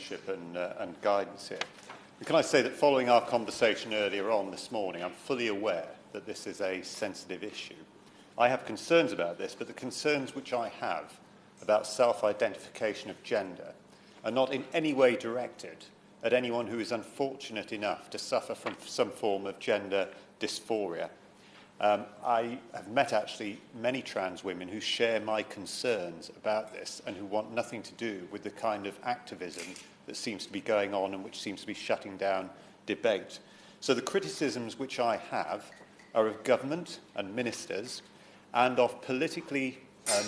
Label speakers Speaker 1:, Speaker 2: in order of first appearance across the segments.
Speaker 1: leadership and guidance here. And can I say that following our conversation earlier on this morning, I'm fully aware that this is a sensitive issue. I have concerns about this, but the concerns which I have about self-identification of gender are not in any way directed at anyone who is unfortunate enough to suffer from some form of gender dysphoria. I have met actually many trans women who share my concerns about this and who want nothing to do with the kind of activism that seems to be going on and which seems to be shutting down debate. So the criticisms which I have are of government and ministers and of politically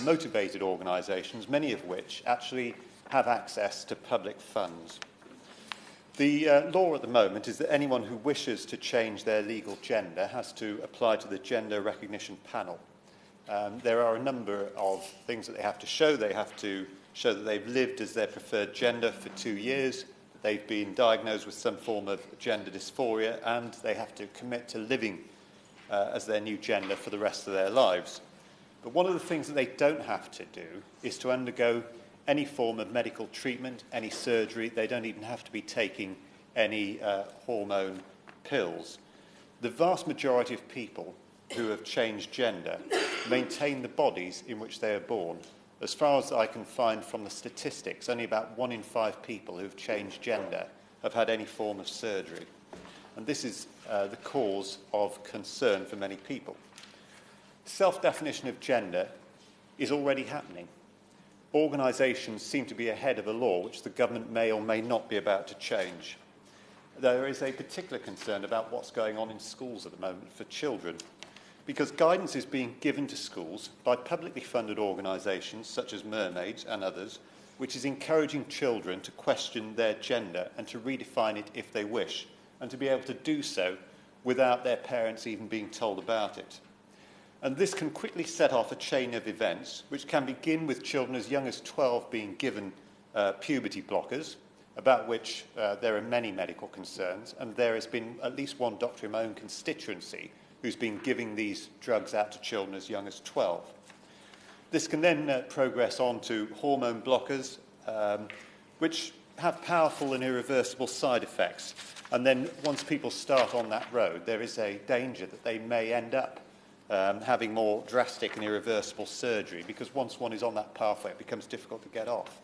Speaker 1: motivated organisations, many of which actually have access to public funds. The law at the moment is that anyone who wishes to change their legal gender has to apply to the Gender Recognition Panel. There are a number of things that they have to show. They have to show that they've lived as their preferred gender for 2 years, that they've been diagnosed with some form of gender dysphoria, and they have to commit to living as their new gender for the rest of their lives. But one of the things that they don't have to do is to undergo any form of medical treatment, any surgery. They don't even have to be taking any hormone pills. The vast majority of people who have changed gender maintain the bodies in which they are born. As far as I can find from the statistics, only about 1 in 5 people who have changed gender have had any form of surgery. And this is the cause of concern for many people. Self-definition of gender is already happening. Organisations seem to be ahead of a law which the government may or may not be about to change. There is a particular concern about what's going on in schools at the moment for children, because guidance is being given to schools by publicly funded organisations such as Mermaids and others, which is encouraging children to question their gender and to redefine it if they wish, and to be able to do so without their parents even being told about it. And this can quickly set off a chain of events, which can begin with children as young as 12 being given puberty blockers, about which there are many medical concerns, and there has been at least one doctor in my own constituency who's been giving these drugs out to children as young as 12. This can then progress on to hormone blockers, which have powerful and irreversible side effects. And then once people start on that road, there is a danger that they may end up having more drastic and irreversible surgery, because once one is on that pathway, it becomes difficult to get off.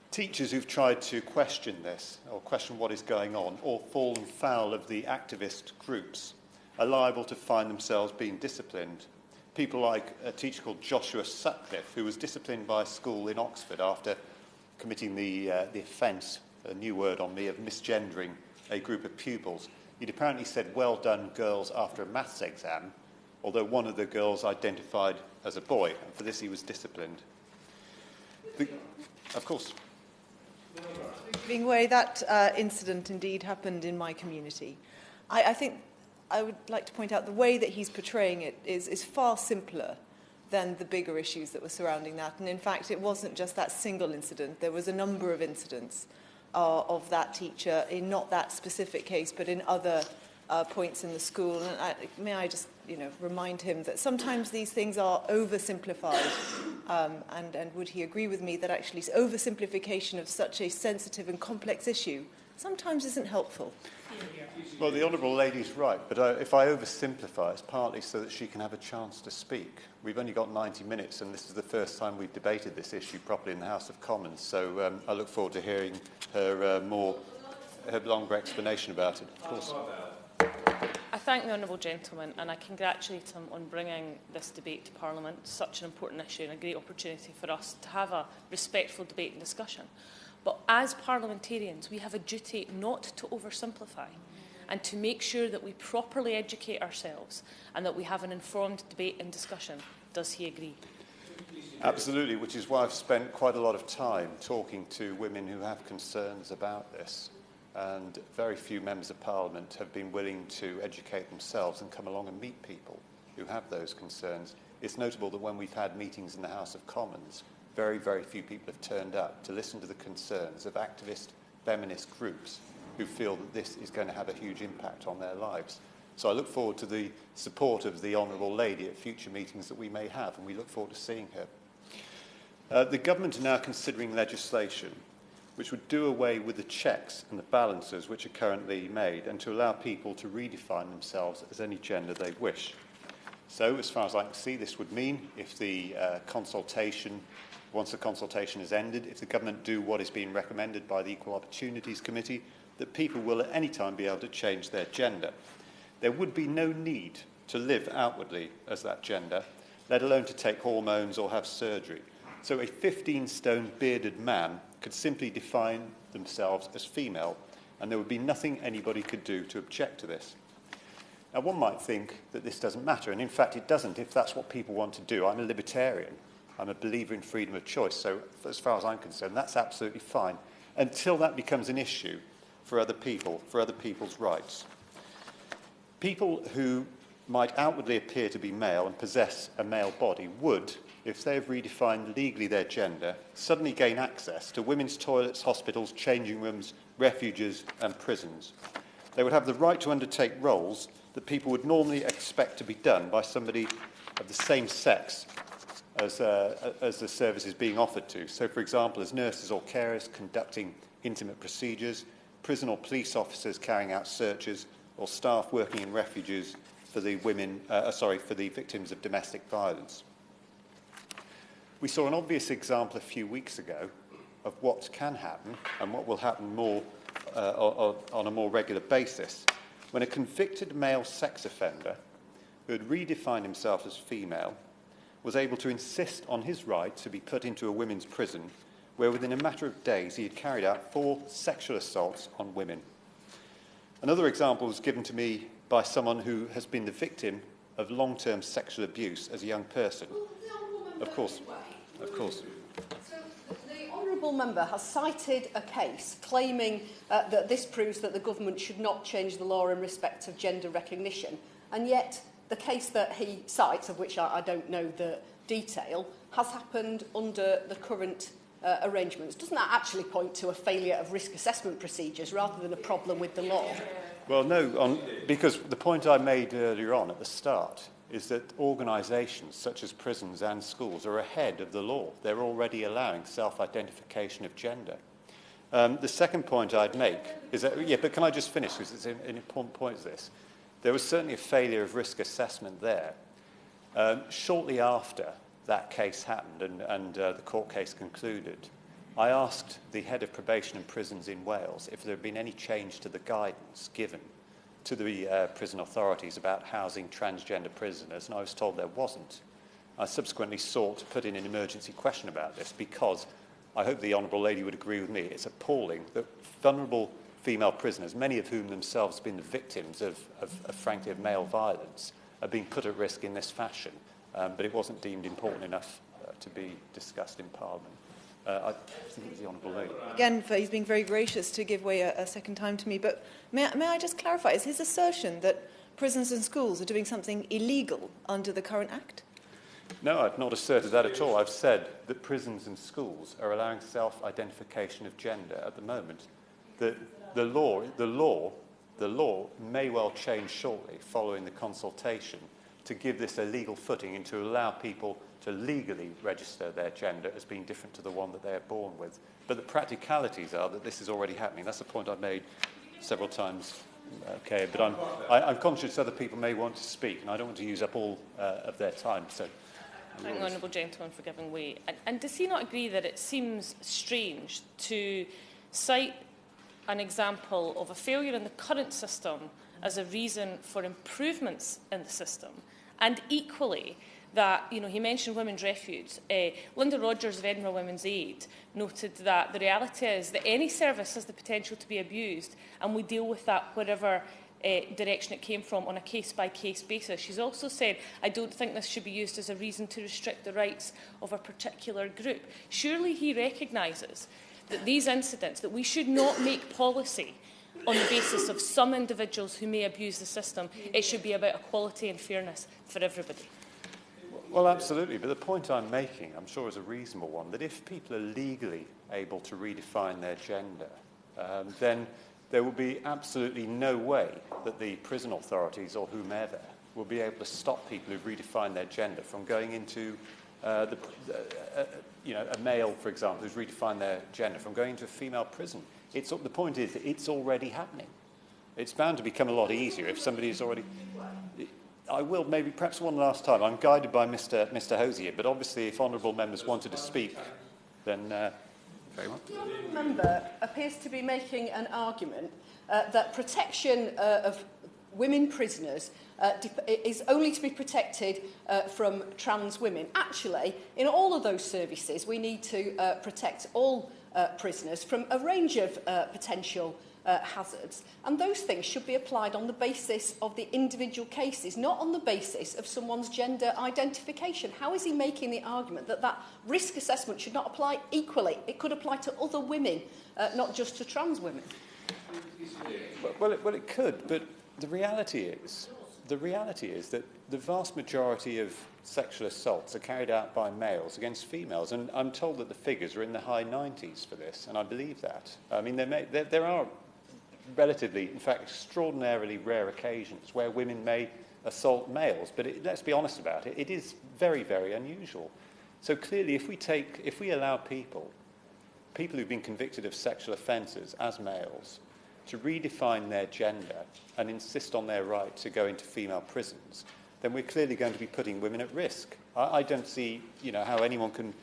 Speaker 1: Teachers who've tried to question this, or question what is going on, or fallen foul of the activist groups, are liable to find themselves being disciplined. People like a teacher called Joshua Sutcliffe, who was disciplined by a school in Oxford after committing the offence, a new word on me, of misgendering a group of pupils. He'd apparently said, "Well done, girls," after a maths exam, although one of the girls identified as a boy, and for this he was disciplined. Of course.
Speaker 2: Being away, that incident indeed happened in my community. I think I would like to point out the way that he's portraying it is far simpler than the bigger issues that were surrounding that. And in fact, it wasn't just that single incident. There was a number of incidents of that teacher in not that specific case, but in other points in the school. And may I just remind him that sometimes these things are oversimplified, and would he agree with me that actually oversimplification of such a sensitive and complex issue sometimes isn't helpful?
Speaker 1: Well, the Honourable Lady's right, but if I oversimplify, it's partly so that she can have a chance to speak. We've only got 90 minutes, and this is the first time we've debated this issue properly in the House of Commons, so I look forward to hearing her longer explanation about it. Of course.
Speaker 3: I thank the Honourable Gentleman, and I congratulate him on bringing this debate to Parliament, such an important issue and a great opportunity for us to have a respectful debate and discussion. But as parliamentarians, we have a duty not to oversimplify and to make sure that we properly educate ourselves and that we have an informed debate and discussion. Does he agree?
Speaker 1: Absolutely, which is why I've spent quite a lot of time talking to women who have concerns about this. And very few members of Parliament have been willing to educate themselves and come along and meet people who have those concerns. It's notable that when we've had meetings in the House of Commons, very, very few people have turned up to listen to the concerns of activist feminist groups who feel that this is going to have a huge impact on their lives. So I look forward to the support of the Honourable Lady at future meetings that we may have, and we look forward to seeing her. The government are now considering legislation which would do away with the checks and the balances which are currently made and to allow people to redefine themselves as any gender they wish. So, as far as I can see, this would mean if the once the consultation has ended, if the government do what is being recommended by the Equal Opportunities Committee, that people will at any time be able to change their gender. There would be no need to live outwardly as that gender, let alone to take hormones or have surgery. So a 15-stone bearded man could simply define themselves as female, and there would be nothing anybody could do to object to this. Now, one might think that this doesn't matter, and in fact it doesn't if that's what people want to do. I'm a libertarian. I'm a believer in freedom of choice, so as far as I'm concerned, that's absolutely fine, until that becomes an issue for other people, for other people's rights. People who might outwardly appear to be male and possess a male body would, if they have redefined legally their gender, suddenly gain access to women's toilets, hospitals, changing rooms, refuges and prisons. They would have the right to undertake roles that people would normally expect to be done by somebody of the same sex as the service is being offered to. So, for example, as nurses or carers conducting intimate procedures, prison or police officers carrying out searches, or staff working in refuges for the for the victims of domestic violence. We saw an obvious example a few weeks ago of what can happen and what will happen more on a more regular basis when a convicted male sex offender who had redefined himself as female was able to insist on his right to be put into a women's prison where within a matter of days he had carried out 4 sexual assaults on women. Another example was given to me by someone who has been the victim of long-term sexual abuse as a young person. Of course.
Speaker 4: So the honourable member has cited a case claiming that this proves that the government should not change the law in respect of gender recognition, and yet the case that he cites, of which I don't know the detail, has happened under the current arrangements. Doesn't that actually point to a failure of risk assessment procedures rather than a problem with the law?
Speaker 1: Well, no, because the point I made earlier on at the start is that organisations such as prisons and schools are ahead of the law. They're already allowing self-identification of gender. The second point I'd make is that, but can I just finish, because it's an important point is this. There was certainly a failure of risk assessment there. Shortly after that case happened and the court case concluded, I asked the head of probation and prisons in Wales if there had been any change to the guidance given to the prison authorities about housing transgender prisoners, and I was told there wasn't. I subsequently sought to put in an emergency question about this because I hope the Honourable Lady would agree with me. It's appalling that vulnerable female prisoners, many of whom themselves have been the victims of frankly, of male violence, are being put at risk in this fashion. But it wasn't deemed important enough to be discussed in Parliament. I think it was the Honourable Lady.
Speaker 2: Again, he's being very gracious to give way a second time to me, but may I just clarify, is his assertion that prisons and schools are doing something illegal under the current Act?
Speaker 1: No, I've not asserted that at all. I've said that prisons and schools are allowing self-identification of gender at the moment. The law may well change shortly following the consultation to give this a legal footing and to allow people to legally register their gender as being different to the one that they are born with. But the practicalities are that this is already happening. That's a point I've made several times. Okay, but I'm conscious other people may want to speak, and I don't want to use up all of their time. So,
Speaker 3: thank the honourable gentleman for giving way. And does he not agree that it seems strange to cite an example of a failure in the current system as a reason for improvements in the system, and equally that, he mentioned women's refuge. Linda Rogers of Edinburgh Women's Aid noted that the reality is that any service has the potential to be abused, and we deal with that wherever direction it came from on a case-by-case basis. She's also said, I don't think this should be used as a reason to restrict the rights of a particular group. Surely he recognises that these incidents, that we should not make policy on the basis of some individuals who may abuse the system. It should be about equality and fairness for everybody.
Speaker 1: Well, absolutely. But the point I'm making, I'm sure, is a reasonable one, that if people are legally able to redefine their gender, then there will be absolutely no way that the prison authorities or whomever will be able to stop people who redefine their gender from going into a male, for example, who's redefined their gender from going into a female prison. The point is that it's already happening. It's bound to become a lot easier if somebody is already... I will, maybe perhaps one last time. I'm guided by Mr. Hosier, but obviously if honourable members wanted to speak, then very well.
Speaker 4: The honourable member appears to be making an argument that protection of women prisoners is only to be protected from trans women. Actually, in all of those services, we need to protect all prisoners from a range of potential hazards, and those things should be applied on the basis of the individual cases, not on the basis of someone's gender identification. How is he making the argument that that risk assessment should not apply equally? It could apply to other women, not just to trans women.
Speaker 1: Well, it could, but the reality is that the vast majority of sexual assaults are carried out by males against females, and I'm told that the figures are in the high 90s for this, and I believe that. I mean, there are relatively, in fact, extraordinarily rare occasions where women may assault males, but let's be honest about it, it is very, very unusual. So clearly, if we allow people who've been convicted of sexual offences as males to redefine their gender and insist on their right to go into female prisons, then we're clearly going to be putting women at risk. I don't see, how anyone can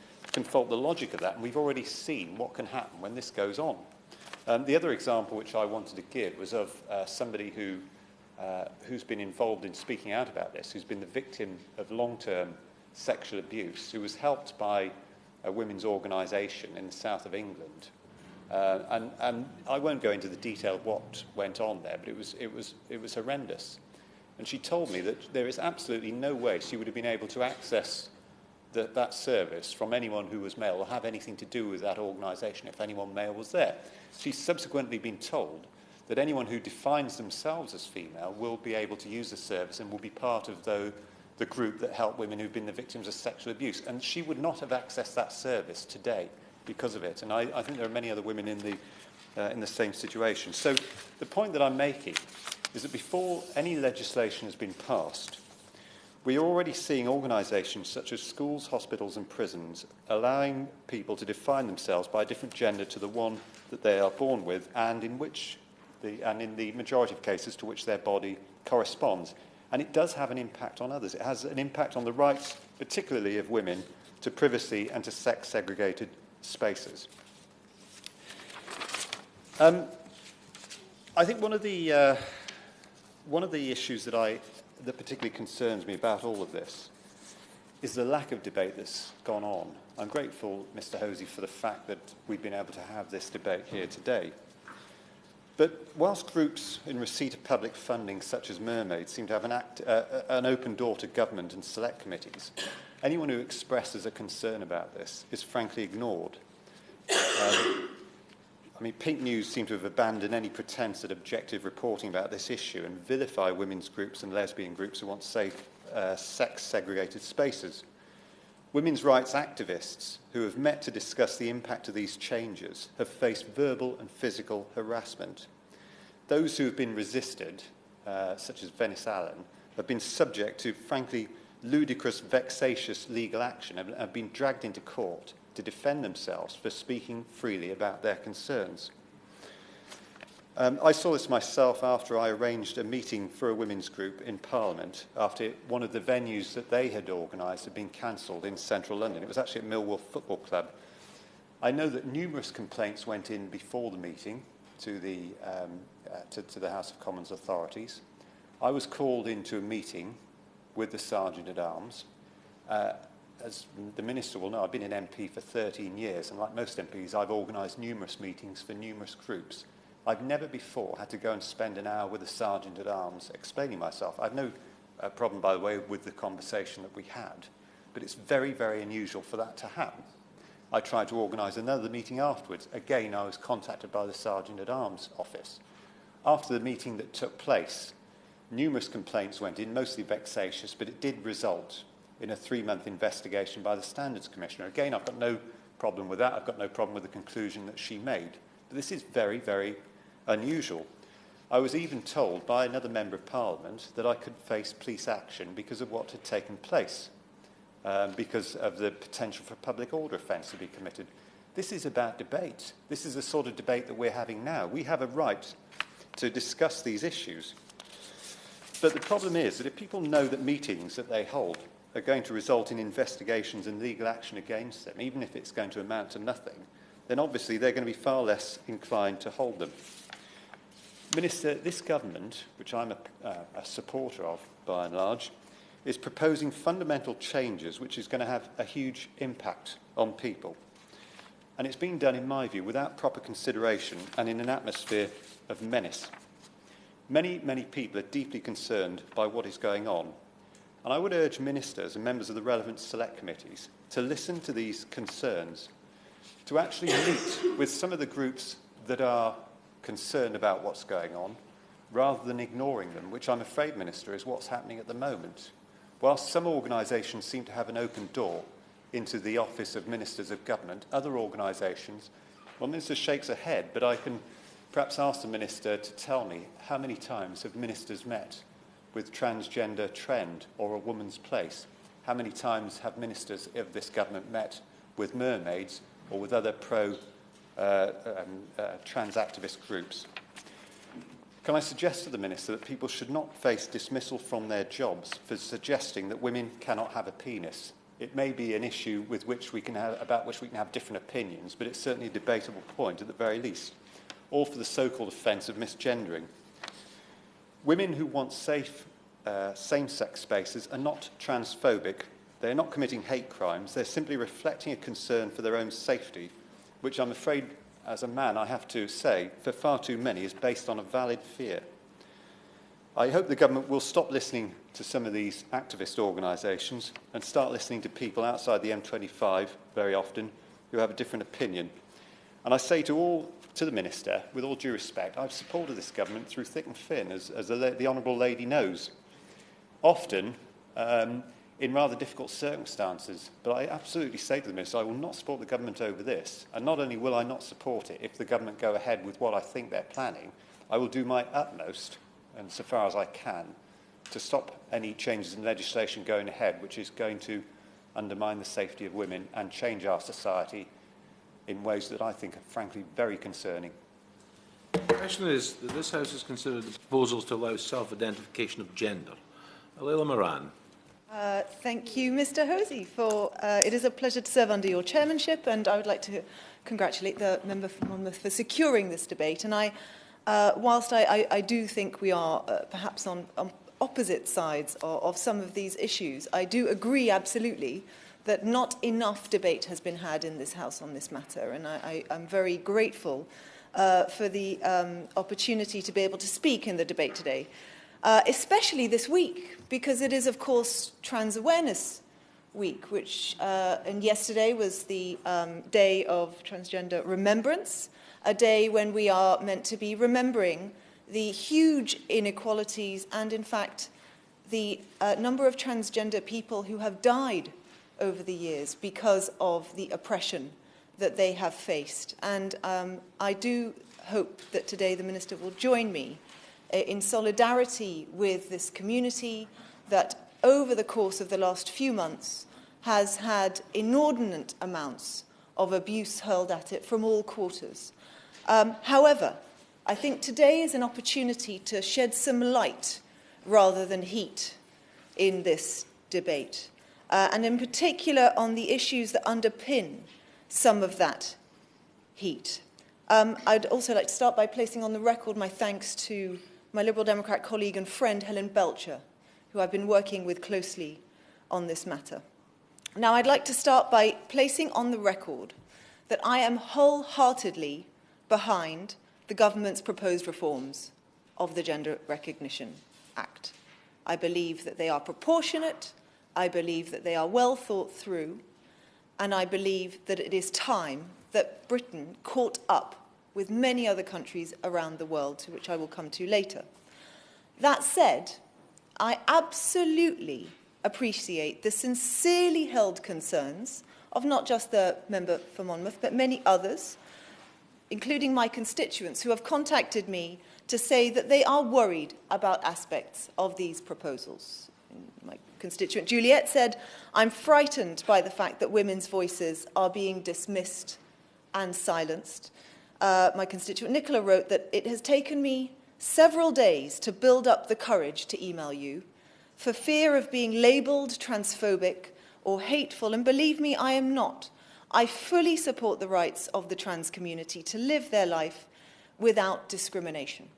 Speaker 1: fault the logic of that, and we've already seen what can happen when this goes on. The other example which I wanted to give was of somebody who's been involved in speaking out about this, who's been the victim of long-term sexual abuse, who was helped by a women's organisation in the south of England. And I won't go into the detail of what went on there, but it was horrendous. And she told me that there is absolutely no way she would have been able to access that service from anyone who was male or have anything to do with that organisation if anyone male was there. She's subsequently been told that anyone who defines themselves as female will be able to use the service and will be part of the group that help women who've been the victims of sexual abuse. And she would not have accessed that service today because of it. And I think there are many other women in the same situation. So the point that I'm making is that before any legislation has been passed, we are already seeing organisations such as schools, hospitals and prisons allowing people to define themselves by a different gender to the one that they are born with and in the majority of cases to which their body corresponds. And it does have an impact on others. It has an impact on the rights, particularly of women, to privacy and to sex-segregated spaces. I think one of the issues that particularly concerns me about all of this is the lack of debate that's gone on. I'm grateful, Mr. Hosey, for the fact that we've been able to have this debate here today. But whilst groups in receipt of public funding, such as Mermaids, seem to have an open door to government and select committees, anyone who expresses a concern about this is frankly ignored. Pink News seem to have abandoned any pretence at objective reporting about this issue and vilify women's groups and lesbian groups who want safe, sex-segregated spaces. Women's rights activists who have met to discuss the impact of these changes have faced verbal and physical harassment. Those who have been resisted, such as Venice Allen, have been subject to, frankly, ludicrous, vexatious legal action and have been dragged into court to defend themselves for speaking freely about their concerns. I saw this myself after I arranged a meeting for a women's group in Parliament after one of the venues that they had organised had been cancelled in central London. It was actually at Millwall Football Club. I know that numerous complaints went in before the meeting to the House of Commons authorities. I was called into a meeting with the Sergeant-at-Arms. As the Minister will know, I've been an MP for 13 years, and like most MPs, I've organised numerous meetings for numerous groups. I've never before had to go and spend an hour with a Sergeant-at-Arms explaining myself. I've no problem, by the way, with the conversation that we had, but it's very, very unusual for that to happen. I tried to organise another meeting afterwards. Again, I was contacted by the Sergeant-at-Arms office. After the meeting that took place, numerous complaints went in, mostly vexatious, but it did result in a 3-month investigation by the Standards Commissioner. Again, I've got no problem with that. I've got no problem with the conclusion that she made. But this is very, very unusual. I was even told by another Member of Parliament that I could face police action because of what had taken place. because of the potential for public order offence to be committed. This is about debate. This is the sort of debate that we're having now. We have a right to discuss these issues. But the problem is that if people know that meetings that they hold are going to result in investigations and legal action against them, even if it's going to amount to nothing, then obviously they're going to be far less inclined to hold them. Minister, this government, which I'm a supporter of by and large, is proposing fundamental changes which is going to have a huge impact on people. And it's being done, in my view, without proper consideration and in an atmosphere of menace. Many, many people are deeply concerned by what is going on. And I would urge ministers and members of the relevant select committees to listen to these concerns, to actually meet with some of the groups that are concerned about what's going on, rather than ignoring them, which I'm afraid, Minister, is what's happening at the moment. Whilst some organisations seem to have an open door into the office of ministers of government, other organisations, well, Minister shakes her head, but I can perhaps ask the Minister to tell me how many times have ministers met with Transgender Trend or A Woman's Place? How many times have ministers of this government met with mermaids or with other trans activist groups? Can I suggest to the Minister that people should not face dismissal from their jobs for suggesting that women cannot have a penis? It may be an issue with which about which we can have different opinions, but it's certainly a debatable point at the very least. Or for the so-called offence of misgendering. Women who want safe same-sex spaces are not transphobic. They're not committing hate crimes. They're simply reflecting a concern for their own safety, which I'm afraid, as a man, I have to say, for far too many, is based on a valid fear. I hope the government will stop listening to some of these activist organisations and start listening to people outside the M25, very often, who have a different opinion. And I say to the Minister, with all due respect, I've supported this government through thick and thin, as the Honourable Lady knows, often in rather difficult circumstances. But I absolutely say to the Minister, I will not support the government over this. And not only will I not support it if the government go ahead with what I think they're planning, I will do my utmost, and so far as I can, to stop any changes in legislation going ahead, which is going to undermine the safety of women and change our society in ways that I think are frankly very concerning.
Speaker 5: The question is that this House has considered the proposals to allow self-identification of gender. Leila Moran.
Speaker 2: Thank you, Mr. Hosey. It is a pleasure to serve under your chairmanship, and I would like to congratulate the member from Monmouth for securing this debate. And whilst I do think we are perhaps on opposite sides of some of these issues, I do agree absolutely that not enough debate has been had in this House on this matter, and I'm very grateful for the opportunity to be able to speak in the debate today, especially this week, because it is, of course, Trans Awareness Week, and yesterday was the day of transgender remembrance, a day when we are meant to be remembering the huge inequalities and, in fact, the number of transgender people who have died over the years because of the oppression that they have faced. And I do hope that today the Minister will join me in solidarity with this community that over the course of the last few months has had inordinate amounts of abuse hurled at it from all quarters. However, I think today is an opportunity to shed some light rather than heat in this debate. And in particular on the issues that underpin some of that heat. I'd also like to start by placing on the record my thanks to my Liberal Democrat colleague and friend, Helen Belcher, who I've been working with closely on this matter. Now, I'd like to start by placing on the record that I am wholeheartedly behind the government's proposed reforms of the Gender Recognition Act. I believe that they are proportionate, I believe that they are well thought through, and I believe that it is time that Britain caught up with many other countries around the world, to which I will come to later. That said, I absolutely appreciate the sincerely held concerns of not just the member for Monmouth, but many others, including my constituents, who have contacted me to say that they are worried about aspects of these proposals. My constituent. Juliet said, "I'm frightened by the fact that women's voices are being dismissed and silenced." My constituent Nicola wrote that it has taken me several days to build up the courage to email you for fear of being labelled transphobic or hateful, and believe me, I am not. I fully support the rights of the trans community to live their life without discrimination.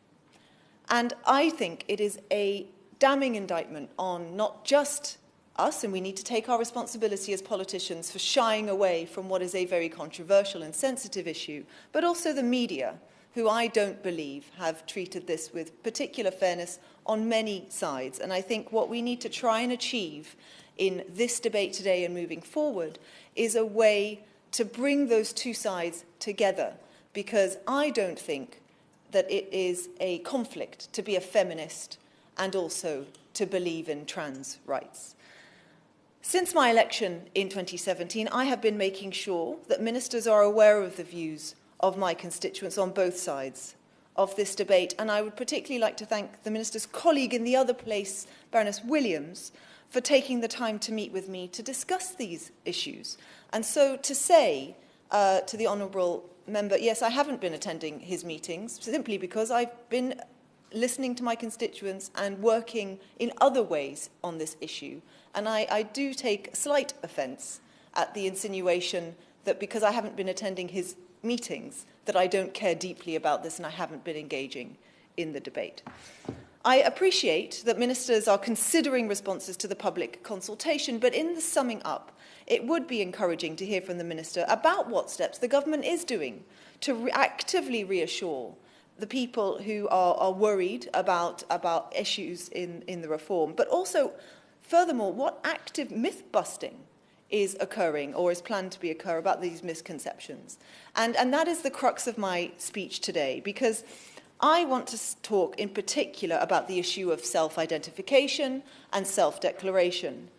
Speaker 2: And I think it is a damning indictment on not just us, and we need to take our responsibility as politicians for shying away from what is a very controversial and sensitive issue, but also the media, who I don't believe have treated this with particular fairness on many sides. And I think what we need to try and achieve in this debate today and moving forward is a way to bring those two sides together, because I don't think that it is a conflict to be a feminist and also to believe in trans rights. Since my election in 2017, I have been making sure that ministers are aware of the views of my constituents on both sides of this debate, and I would particularly like to thank the minister's colleague in the other place, Baroness Williams, for taking the time to meet with me to discuss these issues. And so to say to the honourable member, yes, I haven't been attending his meetings, simply because I've been listening to my constituents and working in other ways on this issue. And I do take slight offence at the insinuation that because I haven't been attending his meetings, that I don't care deeply about this and I haven't been engaging in the debate. I appreciate that ministers are considering responses to the public consultation, but in the summing up, it would be encouraging to hear from the minister about what steps the government is doing to actively reassure the people who are worried about issues in the reform, but also, furthermore, what active myth-busting is occurring or is planned to occur about these misconceptions. And that is the crux of my speech today, because I want to talk in particular about the issue of self-identification and self-declaration.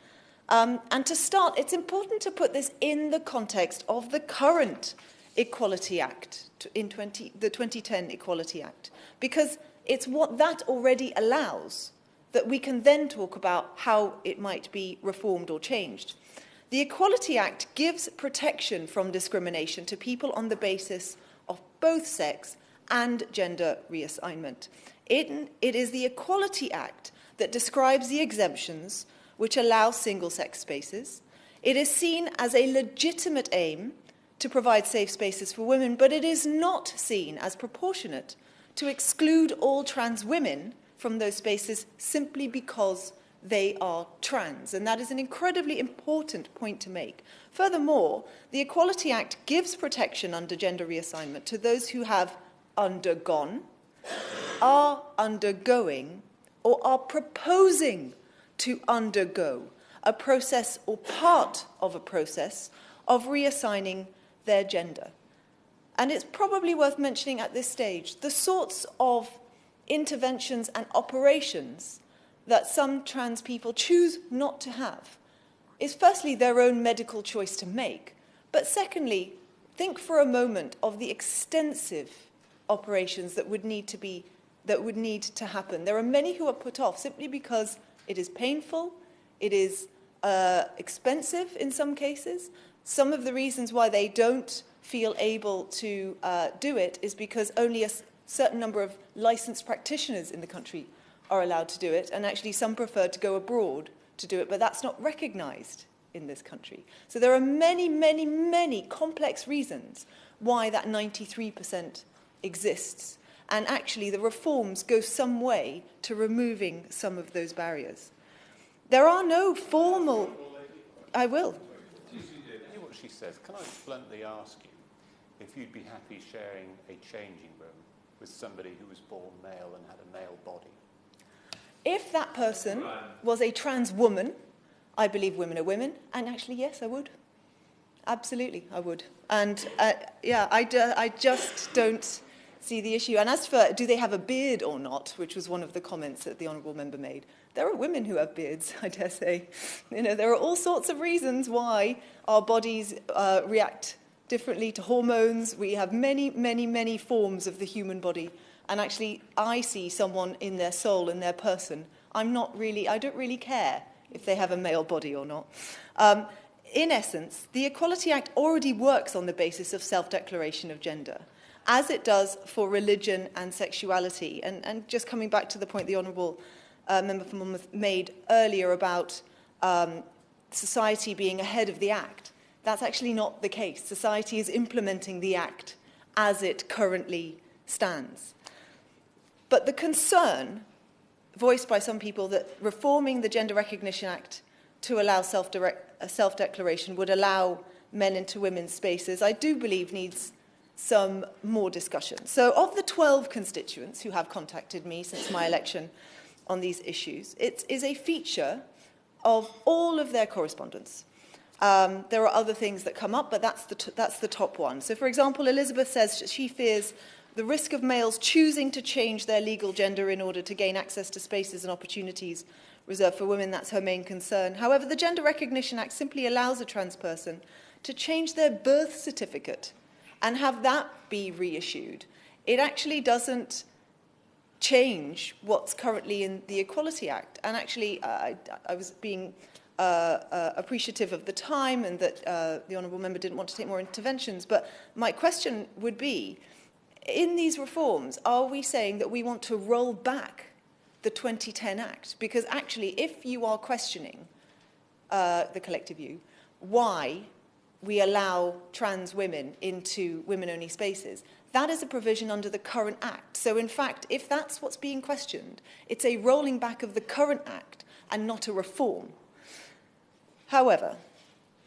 Speaker 2: And to start, it's important to put this in the context of the current Equality Act, the 2010 Equality Act, because it's what that already allows that we can then talk about how it might be reformed or changed. The Equality Act gives protection from discrimination to people on the basis of both sex and gender reassignment. It is the Equality Act that describes the exemptions which allow single-sex spaces. It is seen as a legitimate aim to provide safe spaces for women, but it is not seen as proportionate to exclude all trans women from those spaces simply because they are trans. And that is an incredibly important point to make. Furthermore, the Equality Act gives protection under gender reassignment to those who have undergone, are undergoing, or are proposing to undergo a process or part of a process of reassigning their gender. And it's probably worth mentioning at this stage the sorts of interventions and operations that some trans people choose not to have is to their own medical choice to make, but secondly, think for a moment of the extensive operations that would need to happen. There are many who are put off simply because it is painful, it is expensive in some cases. Some of the reasons why they don't feel able to do it is because only a certain number of licensed practitioners in the country are allowed to do it, and actually some prefer to go abroad to do it, but that's not recognised in this country. So there are many, many, many complex reasons why that 93% exists, and actually the reforms go some way to removing some of those barriers. There are no formal... I will.
Speaker 1: You hear what she says. Can I bluntly ask you if you'd be happy sharing a changing room with somebody who was born male and had a male body?
Speaker 2: If that person was a trans woman, I believe women are women, and actually, yes, I would. Absolutely, I would. And I just don't see the issue. And as for do they have a beard or not, which was one of the comments that the honourable member made, there are women who have beards, I dare say. There are all sorts of reasons why our bodies react differently to hormones. We have many, many, many forms of the human body. And actually, I see someone in their soul, in their person. I don't really care if they have a male body or not. In essence, the Equality Act already works on the basis of self-declaration of gender, as it does for religion and sexuality. And just coming back to the point the Honourable Member for Monmouth made earlier about society being ahead of the Act, that's actually not the case. Society is implementing the Act as it currently stands. But the concern voiced by some people that reforming the Gender Recognition Act to allow self-declaration would allow men into women's spaces, I do believe needs some more discussion. So of the 12 constituents who have contacted me since my election on these issues, it is a feature of all of their correspondence. There are other things that come up, but that's the top one. So, for example, Elizabeth says she fears the risk of males choosing to change their legal gender in order to gain access to spaces and opportunities reserved for women. That's her main concern. However, the Gender Recognition Act simply allows a trans person to change their birth certificate and have that be reissued. It actually doesn't change what's currently in the Equality Act. And actually, I was being appreciative of the time and that the Honourable Member didn't want to take more interventions. But my question would be, in these reforms, are we saying that we want to roll back the 2010 Act? Because actually, if you are questioning the collective view, why we allow trans women into women-only spaces, that is a provision under the current Act. So, in fact, if that's what's being questioned, it's a rolling back of the current Act and not a reform. However,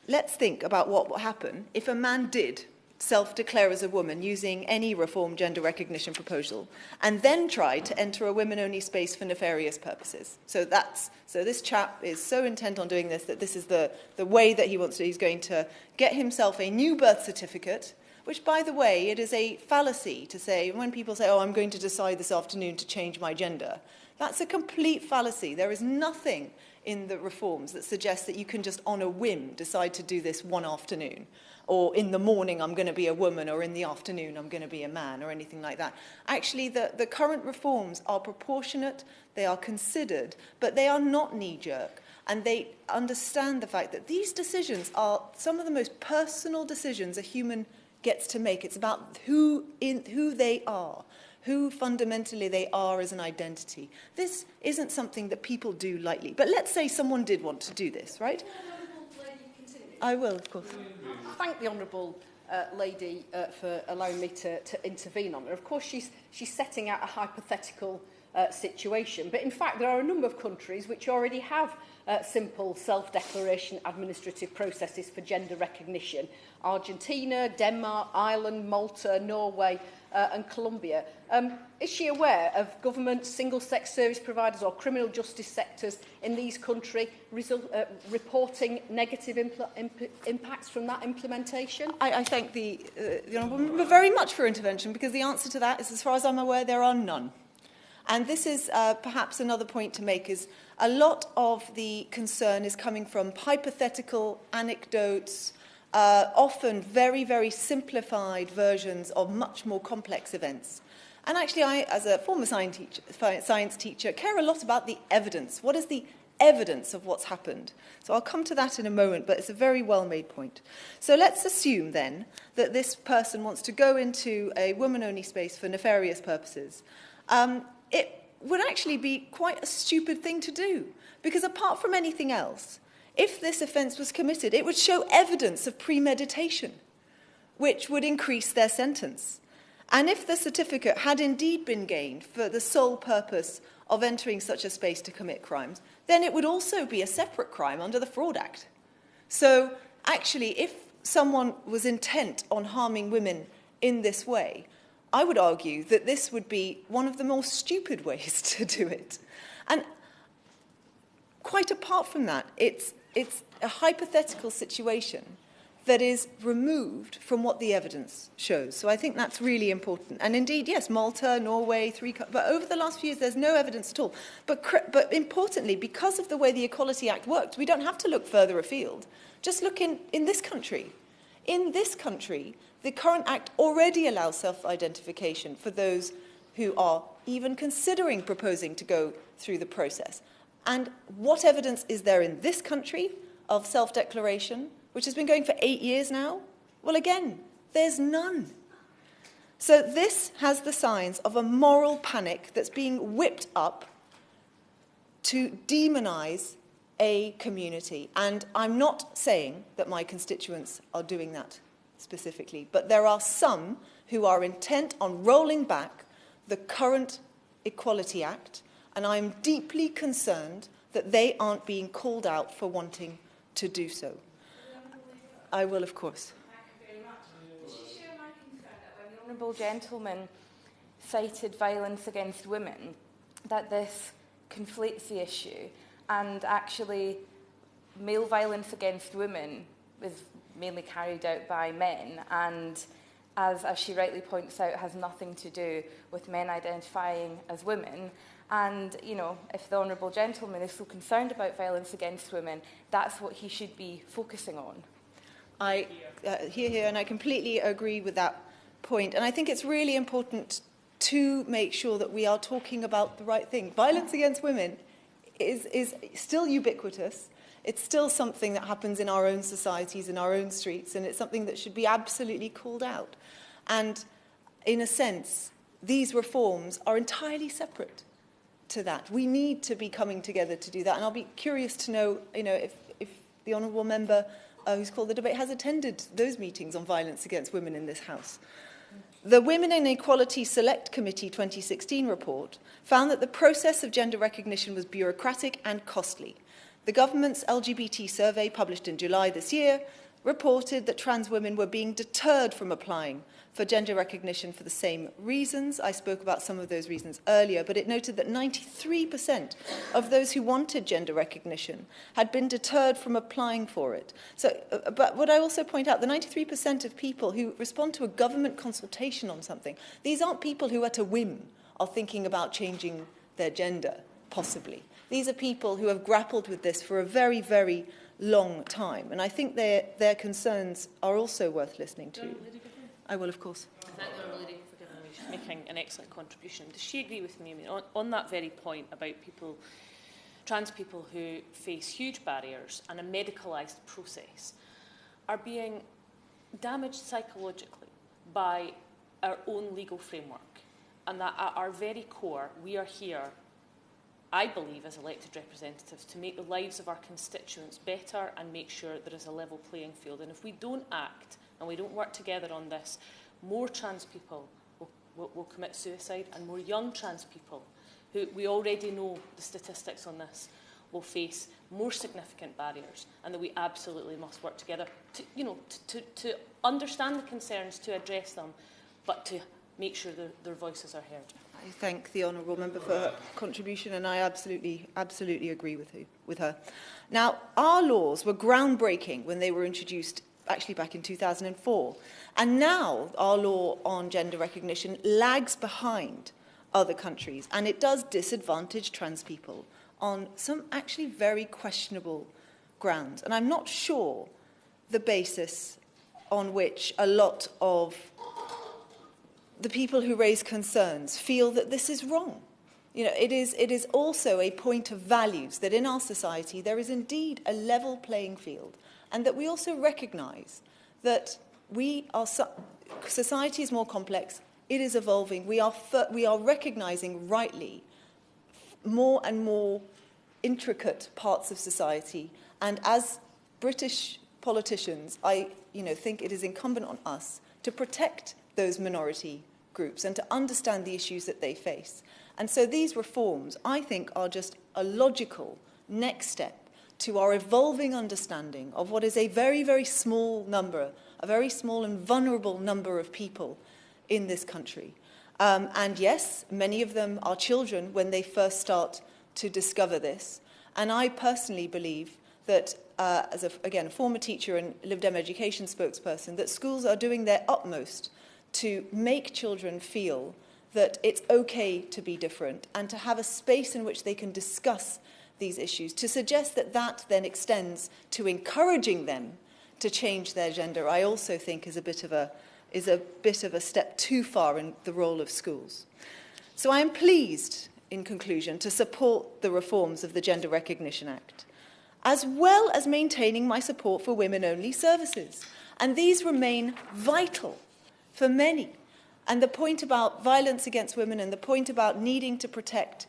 Speaker 2: let's think about what would happen if a man did self-declare as a woman using any reformed gender recognition proposal and then tried to enter a women-only space for nefarious purposes. So this chap is so intent on doing this that this is the way that he wants to. He's going to get himself a new birth certificate, which, by the way, it is a fallacy to say, when people say, oh, I'm going to decide this afternoon to change my gender, that's a complete fallacy. There is nothing in the reforms that suggests that you can just on a whim decide to do this one afternoon, or in the morning I'm going to be a woman, or in the afternoon I'm going to be a man, or anything like that. Actually, the current reforms are proportionate, they are considered, but they are not knee-jerk, and they understand the fact that these decisions are some of the most personal decisions a human gets to make. It's about who they are, who fundamentally they are as an identity. This isn't something that people do lightly. But let's say someone did want to do this, right? I will, of course.
Speaker 4: I thank the Honourable lady for allowing me to intervene on her. Of course, she's setting out a hypothetical situation. But in fact, there are a number of countries which already have simple self-declaration administrative processes for gender recognition. Argentina, Denmark, Ireland, Malta, Norway and Colombia. Is she aware of government, single-sex service providers or criminal justice sectors in these countries reporting negative impacts from that implementation?
Speaker 2: I thank the Honourable Member very much for her intervention, because the answer to that is, as far as I'm aware, there are none. And this is perhaps another point to make, is a lot of the concern is coming from hypothetical anecdotes, often very, very simplified versions of much more complex events. And actually, I, as a former science teacher, care a lot about the evidence. What is the evidence of what's happened? So I'll come to that in a moment, but it's a very well-made point. So let's assume, then, that this person wants to go into a woman-only space for nefarious purposes. It would actually be quite a stupid thing to do, because apart from anything else, if this offence was committed, it would show evidence of premeditation, which would increase their sentence. And if the certificate had indeed been gained for the sole purpose of entering such a space to commit crimes, then it would also be a separate crime under the Fraud Act. So actually, if someone was intent on harming women in this way, I would argue that this would be one of the more stupid ways to do it. And quite apart from that, it's a hypothetical situation that is removed from what the evidence shows. So I think that's really important. And indeed, yes, Malta, Norway, but over the last few years, there's no evidence at all. But importantly, because of the way the Equality Act works, we don't have to look further afield. Just look in this country. In this country, the current Act already allows self-identification for those who are even considering proposing to go through the process. And what evidence is there in this country of self-declaration, which has been going for 8 years now? Well, again, there's none. So this has the signs of a moral panic that's being whipped up to demonise a community. And I'm not saying that my constituents are doing that specifically, but there are some who are intent on rolling back the current Equality Act, and I'm deeply concerned that they aren't being called out for wanting to do so. I will, of course.
Speaker 6: Thank you very much. Does she share my concern that when the Honourable Gentleman cited violence against women, that this conflates the issue, and actually male violence against women is mainly carried out by men, and as she rightly points out, has nothing to do with men identifying as women. And, you know, if the Honourable Gentleman is so concerned about violence against women, that's what he should be focusing on.
Speaker 2: I hear, and I completely agree with that point. And I think it's really important to make sure that we are talking about the right thing. Violence against women is still ubiquitous. It's still something that happens in our own societies, in our own streets, and it's something that should be absolutely called out. And in a sense, these reforms are entirely separate to that. We need to be coming together to do that. And I'll be curious to know, if the honourable member who's called the debate has attended those meetings on violence against women in this House. The Women and Equality Select Committee 2016 report found that the process of gender recognition was bureaucratic and costly. The government's LGBT survey, published in July this year, reported that trans women were being deterred from applying for gender recognition for the same reasons. I spoke about some of those reasons earlier, but it noted that 93% of those who wanted gender recognition had been deterred from applying for it. So, but would I also point out the 93% of people who respond to a government consultation on something, these aren't people who at a whim are thinking about changing their gender, possibly. These are people who have grappled with this for a very, very long time. And I think their concerns are also worth listening to. I will, of course.
Speaker 3: I thank the Honourable Lady for giving me, making an excellent contribution. Does she agree with me on that very point about trans people who face huge barriers and a medicalised process are being damaged psychologically by our own legal framework, and that at our very core we are here, I believe, as elected representatives, to make the lives of our constituents better and make sure there is a level playing field. And if we don't act and we don't work together on this, more trans people will commit suicide, and more young trans people, who we already know the statistics on this, will face more significant barriers, and that we absolutely must work together to understand the concerns, to address them, but to make sure their voices are heard.
Speaker 2: I thank the honourable member for her contribution, and I absolutely agree with her. Now, our laws were groundbreaking when they were introduced, actually back in 2004, and now our law on gender recognition lags behind other countries, and it does disadvantage trans people on some actually very questionable grounds. And I'm not sure the basis on which a lot of the people who raise concerns feel that this is wrong. It is also a point of values that in our society there is indeed a level playing field, and that we also recognise that society is more complex, it is evolving, we are recognising rightly more and more intricate parts of society, and as British politicians, I think it is incumbent on us to protect those minority groups and to understand the issues that they face. And so these reforms, I think, are just a logical next step to our evolving understanding of what is a very, very small number, a very small and vulnerable number of people in this country. And yes, many of them are children when they first start to discover this. And I personally believe that, as a former teacher and Lib Dem education spokesperson, that schools are doing their utmost to make children feel that it's okay to be different and to have a space in which they can discuss these issues. To suggest that that then extends to encouraging them to change their gender, I also think is a bit of a step too far in the role of schools. So I am pleased in conclusion, to support the reforms of the Gender Recognition Act, as well as maintaining my support for women-only services. And these remain vital for many. And the point about violence against women and the point about needing to protect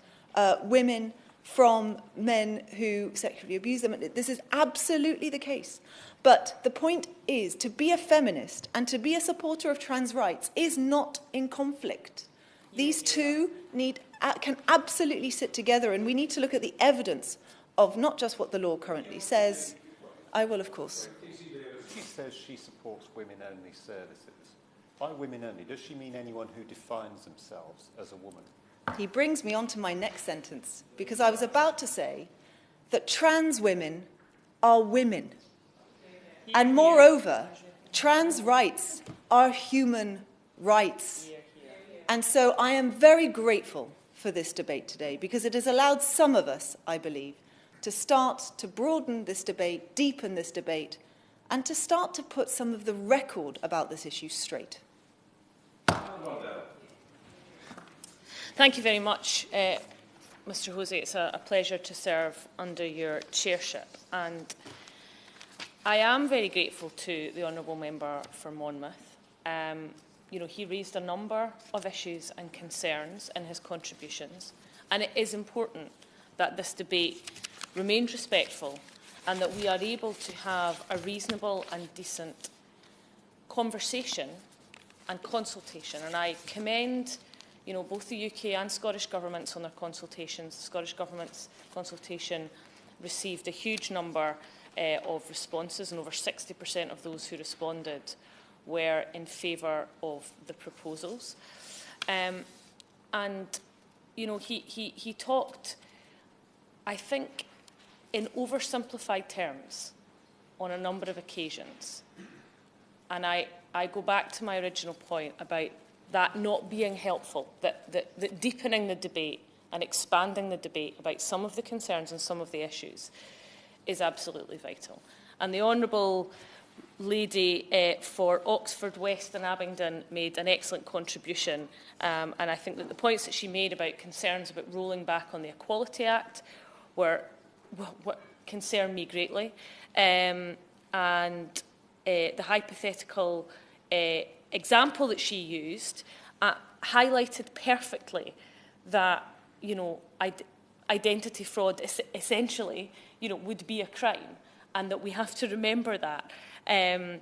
Speaker 2: women from men who sexually abuse them, this is absolutely the case. But the point is, to be a feminist and to be a supporter of trans rights is not in conflict. These two can absolutely sit together, and we need to look at the evidence of not just what the law currently says. I will, of course.
Speaker 1: She says she supports women-only services. By women-only, does she mean anyone who defines themselves as a woman?
Speaker 2: He brings me on to my next sentence, because I was about to say that trans women are women. And moreover, trans rights are human rights. And so I am very grateful for this debate today, because it has allowed some of us, I believe, to start to broaden this debate, deepen this debate, and to start to put some of the record about this issue straight.
Speaker 3: Thank you very much, Mr Hosey. It's a pleasure to serve under your chairship. And I am very grateful to the Honourable Member for Monmouth. He raised a number of issues and concerns in his contributions, and it is important that this debate remains respectful and that we are able to have a reasonable and decent conversation and consultation. And I commend both the UK and Scottish governments on their consultations. The Scottish Government's consultation received a huge number of responses, and over 60% of those who responded were in favour of the proposals. He talked, I think, in oversimplified terms on a number of occasions. And I go back to my original point about that not being helpful, that deepening the debate and expanding the debate about some of the concerns and some of the issues is absolutely vital. And the Honourable Lady for Oxford, West and Abingdon made an excellent contribution, and I think that the points that she made about concerns about rolling back on the Equality Act concern me greatly, and the hypothetical example that she used highlighted perfectly that identity fraud essentially would be a crime, and that we have to remember that. The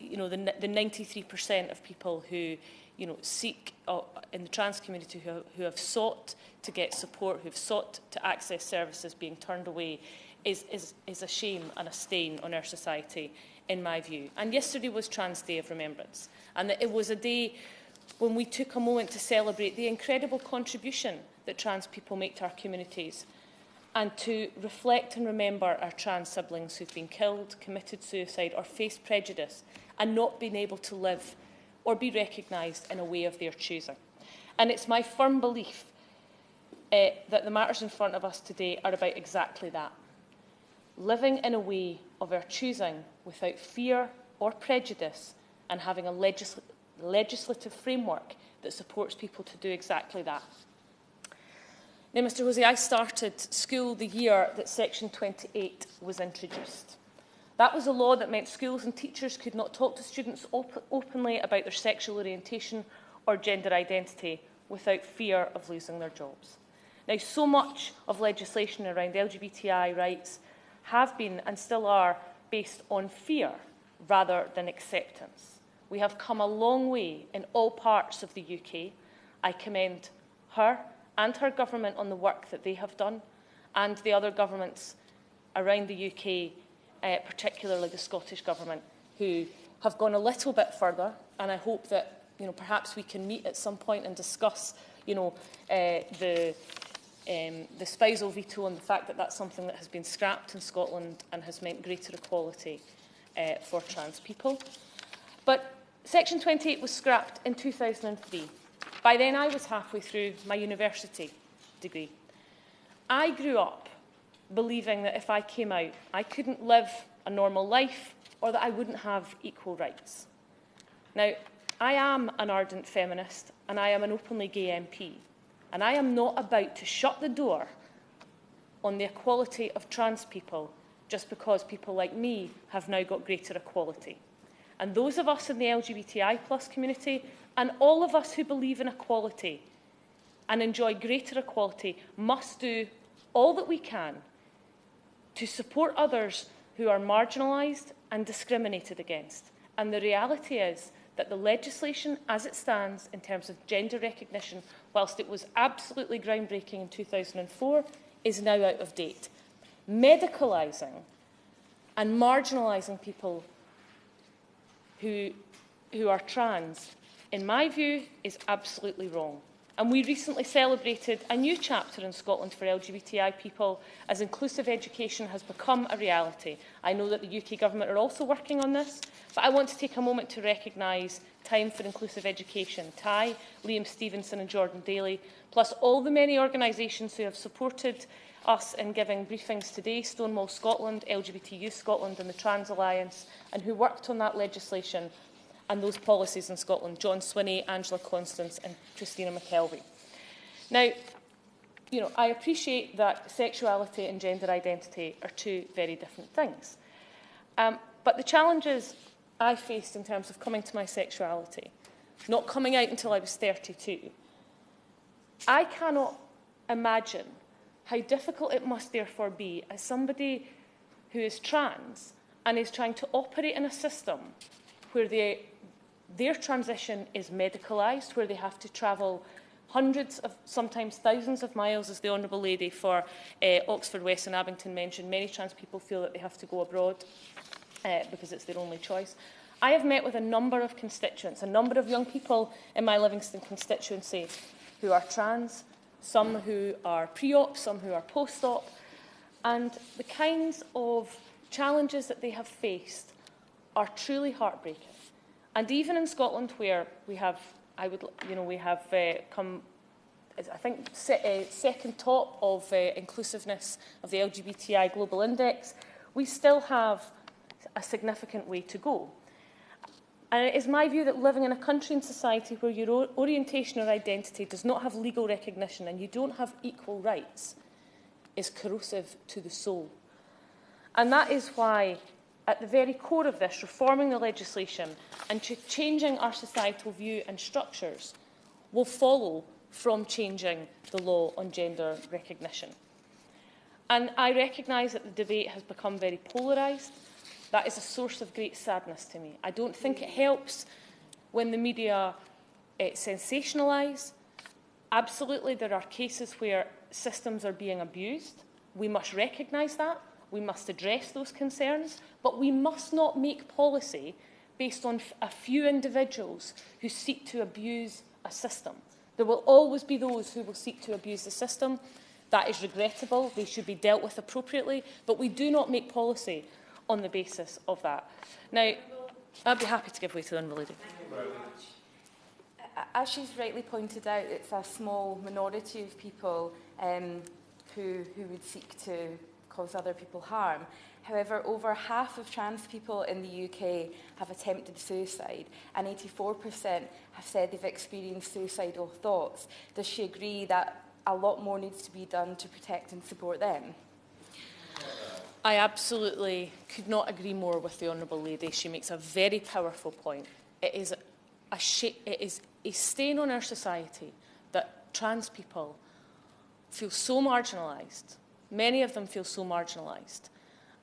Speaker 3: 93% of people who seek in the trans community who have sought to get support, who have sought to access services being turned away, is a shame and a stain on our society, in my view. And yesterday was Trans Day of Remembrance, and it was a day when we took a moment to celebrate the incredible contribution that trans people make to our communities, and to reflect and remember our trans siblings who've been killed, committed suicide or faced prejudice and not been able to live or be recognised in a way of their choosing. And it's my firm belief that the matters in front of us today are about exactly that. Living in a way of our choosing without fear or prejudice, and having a legislative framework that supports people to do exactly that. Now, Mr Hosey, I started school the year that Section 28 was introduced. That was a law that meant schools and teachers could not talk to students openly about their sexual orientation or gender identity without fear of losing their jobs. Now, so much of legislation around LGBTI rights have been and still are based on fear rather than acceptance. We have come a long way in all parts of the UK. I commend her and her government on the work that they have done, and the other governments around the UK, particularly the Scottish Government, who have gone a little bit further. And I hope that perhaps we can meet at some point and discuss the spousal veto, and the fact that that's something that has been scrapped in Scotland and has meant greater equality for trans people. But Section 28 was scrapped in 2003. By then, I was halfway through my university degree. I grew up believing that if I came out, I couldn't live a normal life, or that I wouldn't have equal rights. Now, I am an ardent feminist, and I am an openly gay MP. And I am not about to shut the door on the equality of trans people just because people like me have now got greater equality. And those of us in the LGBTI+ community, and all of us who believe in equality and enjoy greater equality, must do all that we can to support others who are marginalised and discriminated against. And the reality is that the legislation as it stands in terms of gender recognition, whilst it was absolutely groundbreaking in 2004, is now out of date. Medicalising and marginalising people who are trans, in my view, is absolutely wrong. And we recently celebrated a new chapter in Scotland for LGBTI people as inclusive education has become a reality. I know that the UK Government are also working on this, but I want to take a moment to recognise Time for Inclusive Education, TIE, Liam Stevenson and Jordan Daly, plus all the many organisations who have supported us in giving briefings today, Stonewall Scotland, LGBT Youth Scotland and the Trans Alliance, and who worked on that legislation and those policies in Scotland, John Swinney, Angela Constance and Christina McKelvey. Now, I appreciate that sexuality and gender identity are two very different things. But the challenges I faced in terms of coming to my sexuality, not coming out until I was 32, I cannot imagine how difficult it must therefore be as somebody who is trans and is trying to operate in a system where their transition is medicalised, where they have to travel hundreds of, sometimes thousands of miles, as the Honourable Lady for Oxford, West and Abington mentioned. Many trans people feel that they have to go abroad because it's their only choice. I have met with a number of constituents, a number of young people in my Livingston constituency who are trans, some who are pre-op, some who are post-op, and the kinds of challenges that they have faced are truly heartbreaking. And even in Scotland, where we have, come, I think, second top of inclusiveness of the LGBTI Global Index, we still have a significant way to go. And it is my view that living in a country and society where your orientation or identity does not have legal recognition and you don't have equal rights is corrosive to the soul. And that is why, at the very core of this, reforming the legislation and changing our societal view and structures will follow from changing the law on gender recognition. And I recognise that the debate has become very polarised. That is a source of great sadness to me. I don't think it helps when the media sensationalise. Absolutely, there are cases where systems are being abused. We must recognise that. We must address those concerns. But we must not make policy based on a few individuals who seek to abuse a system. There will always be those who will seek to abuse the system. That is regrettable. They should be dealt with appropriately. But we do not make policy on the basis of that. Now, I'd be happy to give way to the Honourable Lady.
Speaker 6: As she's rightly pointed out, it's a small minority of people who would seek to cause other people harm. However, over half of trans people in the UK have attempted suicide, and 84% have said they've experienced suicidal thoughts. Does she agree that a lot more needs to be done to protect and support them?
Speaker 3: I absolutely could not agree more with the Honourable Lady. She makes a very powerful point. It is a stain on our society that trans people feel so marginalised. Many of them feel so marginalised.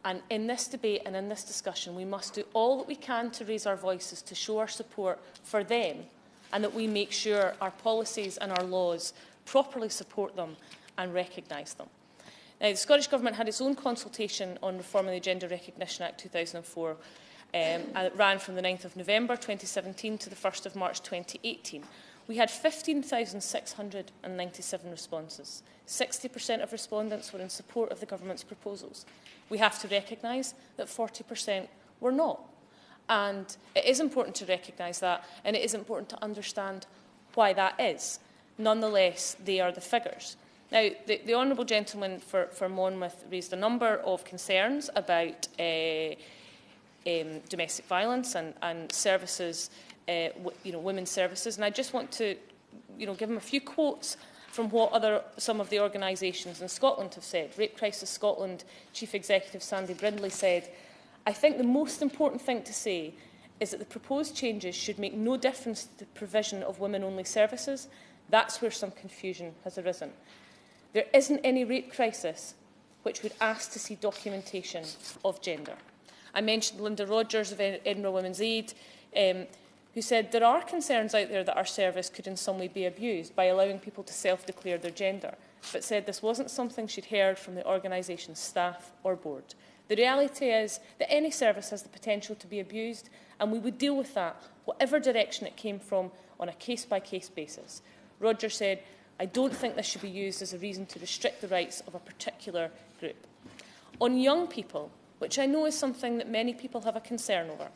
Speaker 3: And in this debate and in this discussion, we must do all that we can to raise our voices, to show our support for them, and that we make sure our policies and our laws properly support them and recognise them. Now, the Scottish Government had its own consultation on reforming the Gender Recognition Act 2004, and it ran from the 9th of November 2017 to the 1st of March 2018. We had 15,697 responses. 60% of respondents were in support of the Government's proposals. We have to recognise that 40% were not. And it is important to recognise that, and it is important to understand why that is. Nonetheless, they are the figures. Now, the Honourable Gentleman for Monmouth raised a number of concerns about domestic violence and services, women's services, and I just want to give him a few quotes from what some of the organisations in Scotland have said. Rape Crisis Scotland Chief Executive Sandy Brindley said, "I think the most important thing to say is that the proposed changes should make no difference to the provision of women-only services. That's where some confusion has arisen. There isn't any rape crisis which would ask to see documentation of gender." I mentioned Linda Rogers of Edinburgh Women's Aid, who said there are concerns out there that our service could in some way be abused by allowing people to self-declare their gender, but said this wasn't something she'd heard from the organisation's staff or board. The reality is that any service has the potential to be abused, and we would deal with that, whatever direction it came from, on a case-by-case basis. Roger said, "I don't think this should be used as a reason to restrict the rights of a particular group." On young people, which I know is something that many people have a concern over,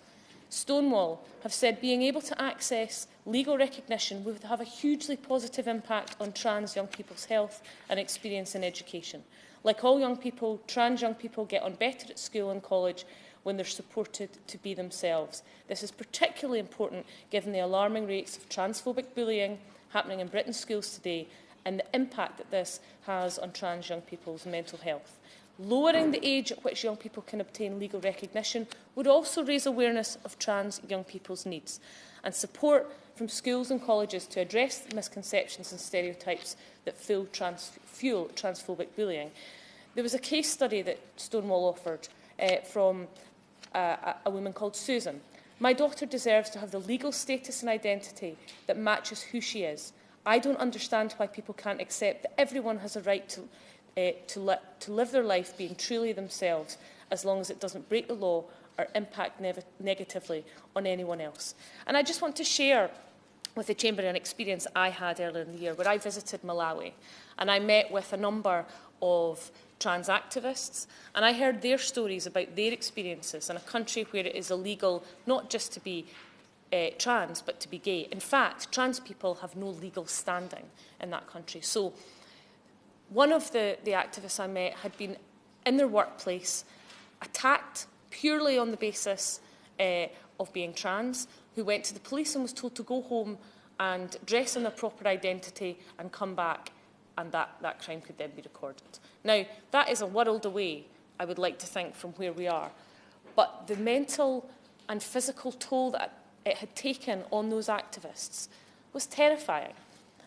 Speaker 3: Stonewall have said being able to access legal recognition would have a hugely positive impact on trans young people's health and experience in education. Like all young people, trans young people get on better at school and college when they're supported to be themselves. This is particularly important given the alarming rates of transphobic bullying happening in Britain's schools today and the impact that this has on trans young people's mental health. Lowering the age at which young people can obtain legal recognition would also raise awareness of trans young people's needs and support from schools and colleges to address the misconceptions and stereotypes that fuel transphobic bullying. There was a case study that Stonewall offered from a woman called Susan. "My daughter deserves to have the legal status and identity that matches who she is. I don't understand why people can't accept that everyone has a right to live their life being truly themselves, as long as it doesn't break the law or impact negatively on anyone else." And I just want to share with the Chamber an experience I had earlier in the year, where I visited Malawi and I met with a number of trans activists, and I heard their stories about their experiences in a country where it is illegal not just to be trans, but to be gay. In fact, trans people have no legal standing in that country. So one of the activists I met had been in their workplace attacked purely on the basis of being trans, who went to the police and was told to go home and dress in their proper identity and come back, and that crime could then be recorded. Now, that is a world away, I would like to think, from where we are. But the mental and physical toll that it had taken on those activists was terrifying.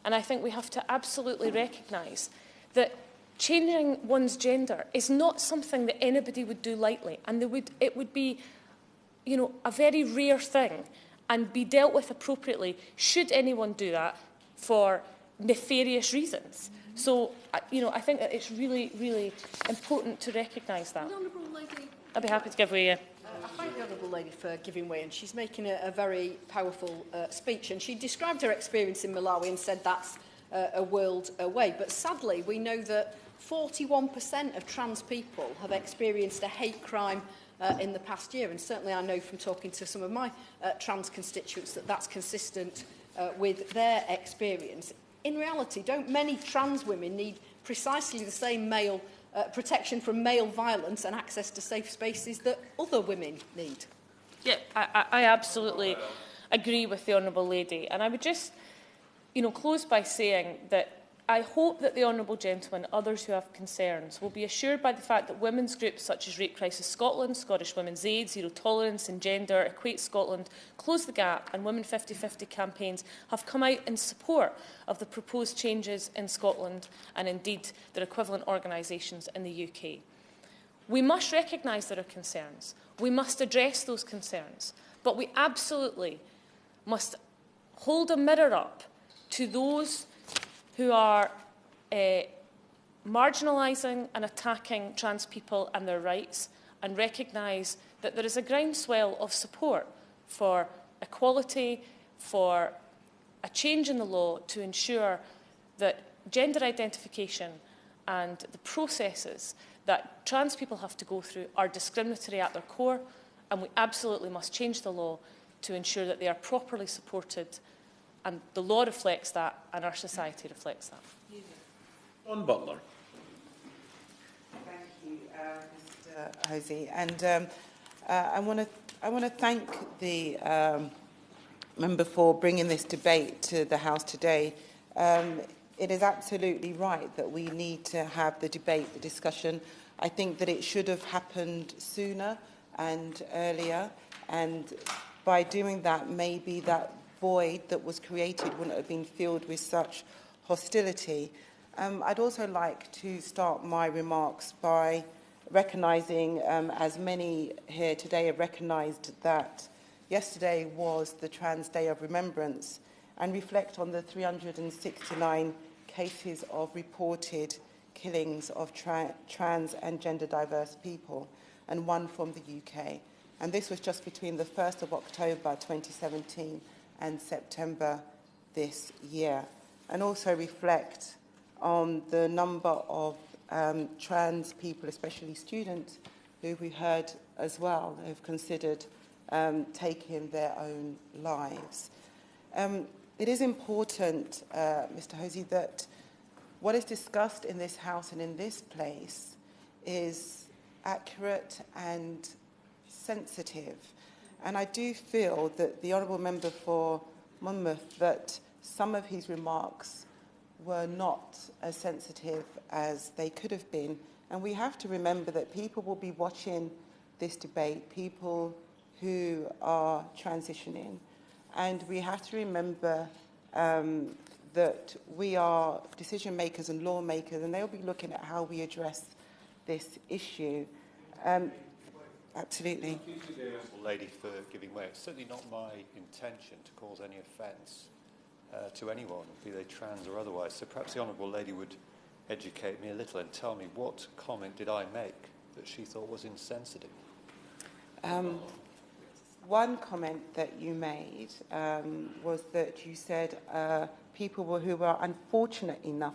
Speaker 3: And I think we have to absolutely recognise that changing one's gender is not something that anybody would do lightly, and it would be, a very rare thing and be dealt with appropriately should anyone do that for nefarious reasons. So, I think that it's really, really important to recognise that. I'd be happy to give way.
Speaker 4: I thank the Honourable Lady for giving way, and she's making a very powerful speech. And she described her experience in Malawi and said that's a world away. But sadly, we know that 41% of trans people have experienced a hate crime in the past year. And certainly I know from talking to some of my trans constituents that that's consistent with their experience. In reality, don't many trans women need precisely the same male protection from male violence and access to safe spaces that other women need?
Speaker 3: Yeah, I absolutely agree with the Honourable Lady. And I would just, close by saying that I hope that the Honourable Gentleman and others who have concerns will be assured by the fact that women's groups such as Rape Crisis Scotland, Scottish Women's Aid, Zero Tolerance and Gender, Equate Scotland, Close the Gap and Women 50/50 campaigns have come out in support of the proposed changes in Scotland and indeed their equivalent organisations in the UK. We must recognise there are concerns. We must address those concerns. But we absolutely must hold a mirror up to those who are marginalising and attacking trans people and their rights, and recognise that there is a groundswell of support for equality, for a change in the law to ensure that gender identification and the processes that trans people have to go through are discriminatory at their core, and we absolutely must change the law to ensure that they are properly supported. And the law reflects that, and our society reflects that.
Speaker 5: John Butler.
Speaker 7: Thank you, Mr. Hosey. And I want to thank the member for bringing this debate to the House today. it is absolutely right that we need to have the debate, the discussion. I think that it should have happened sooner and earlier, and by doing that, maybe that void that was created wouldn't have been filled with such hostility. I'd also like to start my remarks by recognising, as many here today have recognised, that yesterday was the Trans Day of Remembrance, and reflect on the 369 cases of reported killings of trans and gender diverse people, and one from the UK. And this was just between the 1st of October 2017 and September this year. And also reflect on the number of trans people, especially students, who we heard as well, who have considered taking their own lives. It is important, Mr. Hosey, that what is discussed in this House and in this place is accurate and sensitive. And I do feel that the Honourable Member for Monmouth, that some of his remarks were not as sensitive as they could have been. And we have to remember that people will be watching this debate, people who are transitioning. And we have to remember that we are decision makers and lawmakers, and they'll be looking at how we address this issue. Absolutely.
Speaker 1: Thank you, lady, for giving way. It's certainly not my intention to cause any offence to anyone, be they trans or otherwise. So perhaps the Honourable Lady would educate me a little and tell me what comment did I make that she thought was insensitive.
Speaker 7: One comment that you made was that you said people who were unfortunate enough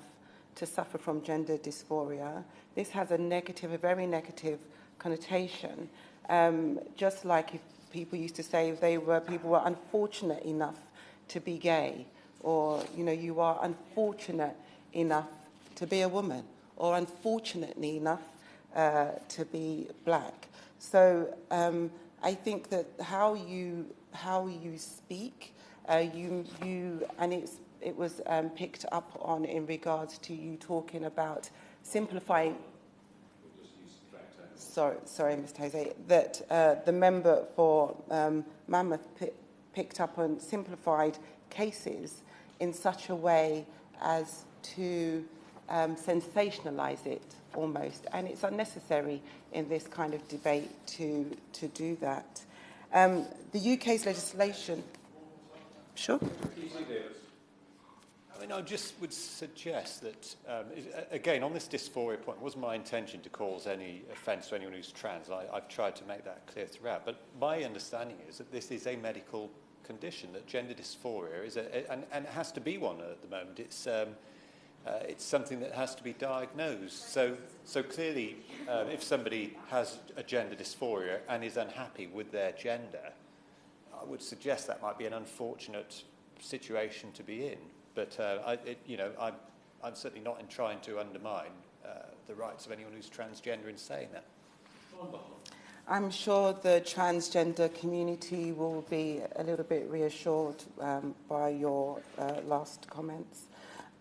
Speaker 7: to suffer from gender dysphoria. This has a negative, a very negative connotation. Just like if people used to say people were unfortunate enough to be gay, or you are unfortunate enough to be a woman, or unfortunately enough to be black. So I think that how you speak, it was picked up on in regards to you talking about simplifying. Sorry, Mr. Jose, that the member for Monmouth picked up on simplified cases in such a way as to sensationalise it almost, and it's unnecessary in this kind of debate to do that. The UK's legislation. Sure.
Speaker 1: I mean, I just would suggest that, again, on this dysphoria point, it wasn't my intention to cause any offence to anyone who's trans. I've tried to make that clear throughout. But my understanding is that this is a medical condition, that gender dysphoria is, and it has to be one at the moment. It's something that has to be diagnosed. So clearly, if somebody has a gender dysphoria and is unhappy with their gender, I would suggest that might be an unfortunate situation to be in. But I'm certainly not in trying to undermine the rights of anyone who's transgender in saying that.
Speaker 7: I'm sure the transgender community will be a little bit reassured by your last comments.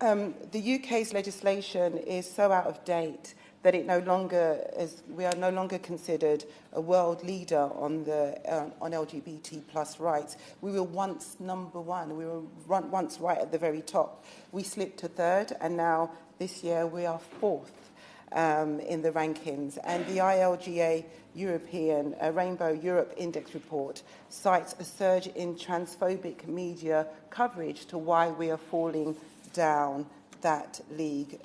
Speaker 7: The UK's legislation is so out of date that we are no longer considered a world leader on LGBT plus rights. We were once number one. We were once right at the very top. We slipped to third, and now this year we are fourth in the rankings. And the ILGA European Rainbow Europe Index report cites a surge in transphobic media coverage to why we are falling down that league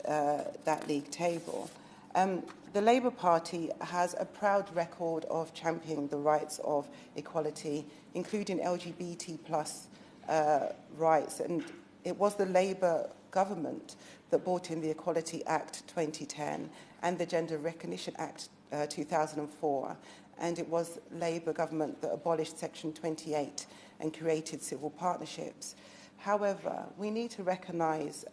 Speaker 7: table. The Labour Party has a proud record of championing the rights of equality, including LGBT plus rights, and it was the Labour government that brought in the Equality Act 2010 and the Gender Recognition Act 2004, and it was Labour government that abolished Section 28 and created civil partnerships. However, we need to recognise,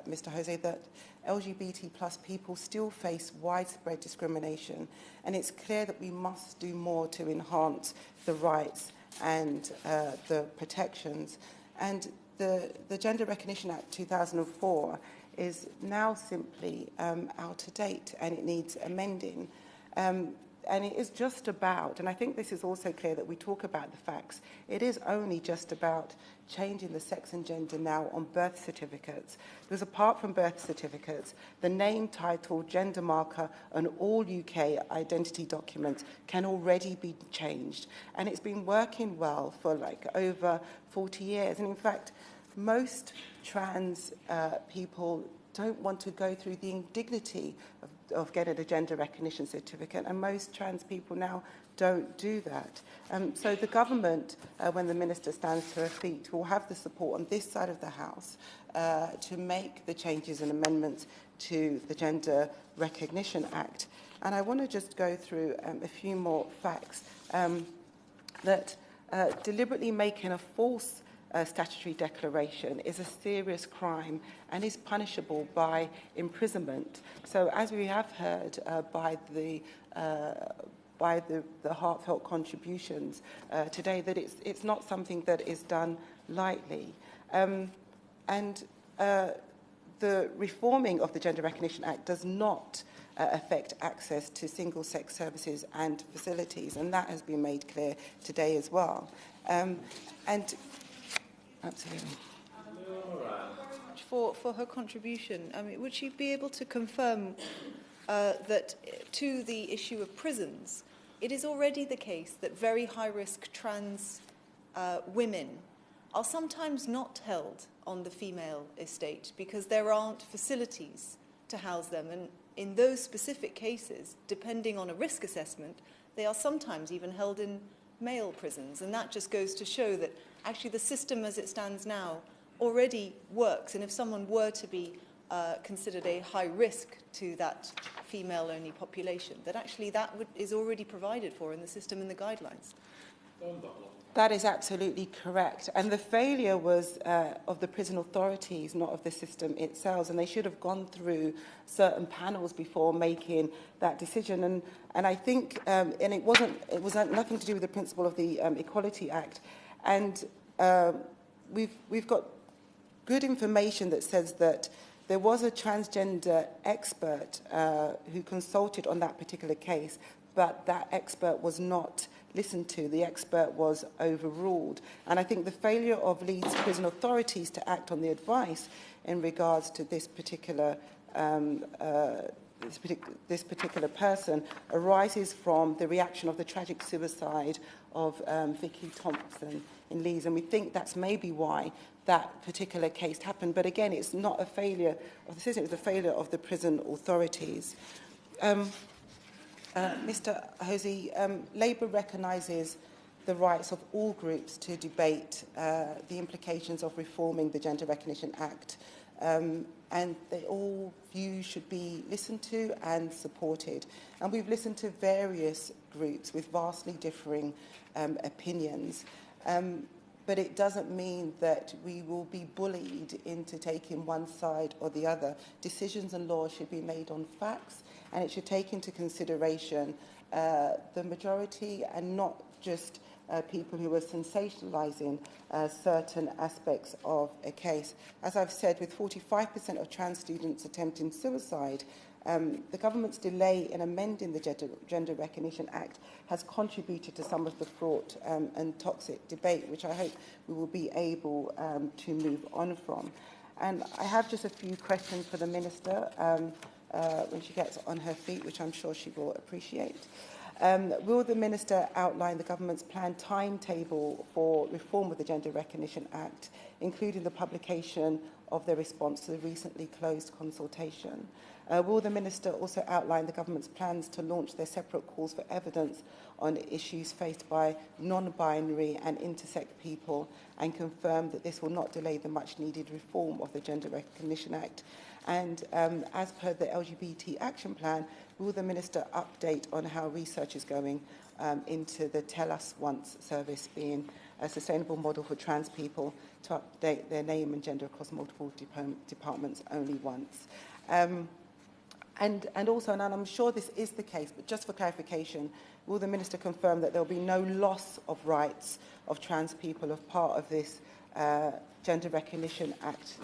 Speaker 7: Mr. Jose, that LGBT plus people still face widespread discrimination, and it's clear that we must do more to enhance the rights and the protections. And the Gender Recognition Act 2004 is now simply out of date and it needs amending. And it is just about, and I think this is also clear that we talk about the facts, it is only just about changing the sex and gender now on birth certificates. Because apart from birth certificates, the name, title, gender marker, and all UK identity documents can already be changed. And it's been working well for like over 40 years. And in fact, most trans people don't want to go through the indignity of getting a gender recognition certificate, and most trans people now don't do that. So the government, when the Minister stands to her feet, will have the support on this side of the House to make the changes and amendments to the Gender Recognition Act. And I want to just go through a few more facts that deliberately making a false statutory declaration is a serious crime and is punishable by imprisonment. So, as we have heard by the heartfelt contributions today, that it's not something that is done lightly. The reforming of the Gender Recognition Act does not affect access to single-sex services and facilities, and that has been made clear today as well. Absolutely.
Speaker 2: For her contribution. I mean, would she be able to confirm that to the issue of prisons, it is already the case that very high-risk trans women are sometimes not held on the female estate because there aren't facilities to house them, and in those specific cases, depending on a risk assessment, they are sometimes even held in male prisons, and that just goes to show that actually the system as it stands now already works, and if someone were to be considered a high risk to that female-only population, that actually is already provided for in the system and the guidelines.
Speaker 7: That is absolutely correct. And the failure was of the prison authorities, not of the system itself. And they should have gone through certain panels before making that decision. And I think, and it was nothing to do with the principle of the Equality Act. And we've got good information that says that there was a transgender expert who consulted on that particular case, but that expert was not listened to. The expert was overruled. And I think the failure of Leeds prison authorities to act on the advice in regards to this particular person arises from the reaction of the tragic suicide of Vicky Thompson in Leeds. And we think that's maybe why that particular case happened. But again, it's not a failure of the system, it's a failure of the prison authorities. Mr. Hosey, Labour recognises the rights of all groups to debate the implications of reforming the Gender Recognition Act, and all views should be listened to and supported. And we've listened to various groups with vastly differing opinions, but it doesn't mean that we will be bullied into taking one side or the other. Decisions and laws should be made on facts, and it should take into consideration the majority and not just people who are sensationalising certain aspects of a case. As I've said, with 45% of trans students attempting suicide, the government's delay in amending the Gender Recognition Act has contributed to some of the fraught and toxic debate, which I hope we will be able to move on from. And I have just a few questions for the Minister when she gets on her feet, which I'm sure she will appreciate. Will the Minister outline the government's planned timetable for reform of the Gender Recognition Act, including the publication of their response to the recently closed consultation? Will the Minister also outline the government's plans to launch their separate calls for evidence on issues faced by non-binary and intersex people, and confirm that this will not delay the much-needed reform of the Gender Recognition Act? And as per the LGBT Action Plan, will the Minister update on how research is going into the Tell Us Once service, being a sustainable model for trans people to update their name and gender across multiple departments only once? And also, and I'm sure this is the case, but just for clarification, will the Minister confirm that there will be no loss of rights of trans people as part of this Gender Recognition Act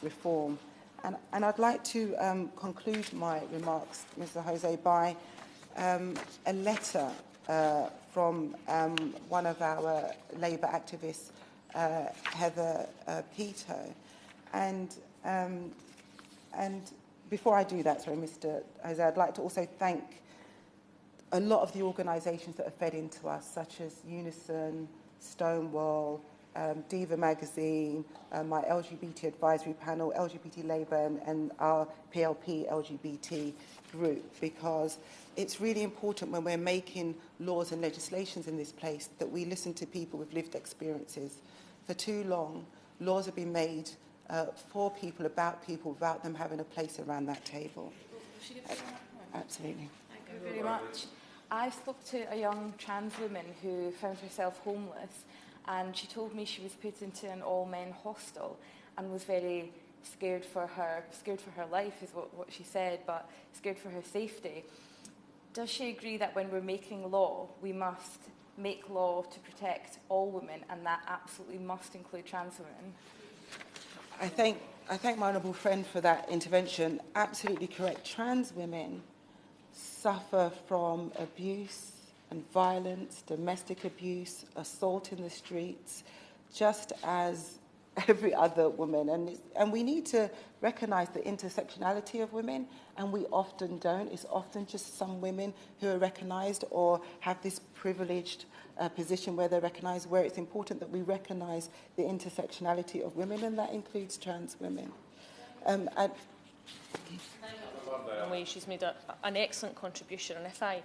Speaker 7: reform? And I'd like to conclude my remarks, Mr. Jose, by a letter from one of our Labour activists, Heather Peto. And before I do that, sorry, Mr. Jose, I'd like to also thank a lot of the organisations that have fed into us, such as Unison, Stonewall, Diva Magazine, my LGBT advisory panel, LGBT Labour, and our PLP LGBT group, because it's really important when we're making laws and legislations in this place that we listen to people with lived experiences. For too long, laws have been made for people, without them having a place around that table. Absolutely.
Speaker 6: Thank you very much. I spoke to a young trans woman who found herself homeless, and she told me she was put into an all-men hostel and was very scared for her life, is what she said, but scared for her safety. Does she agree that when we're making law, we must make law to protect all women, and that absolutely must include trans women?
Speaker 7: I thank my honourable friend for that intervention. Absolutely correct. Trans women suffer from abuse and violence, domestic abuse, assault in the streets, just as every other woman. And we need to recognise the intersectionality of women, and we often don't. It's often just some women who are recognised or have this privileged position where they're recognised, where it's important that we recognise the intersectionality of women, and that includes trans women.
Speaker 3: She's made an excellent contribution, and if I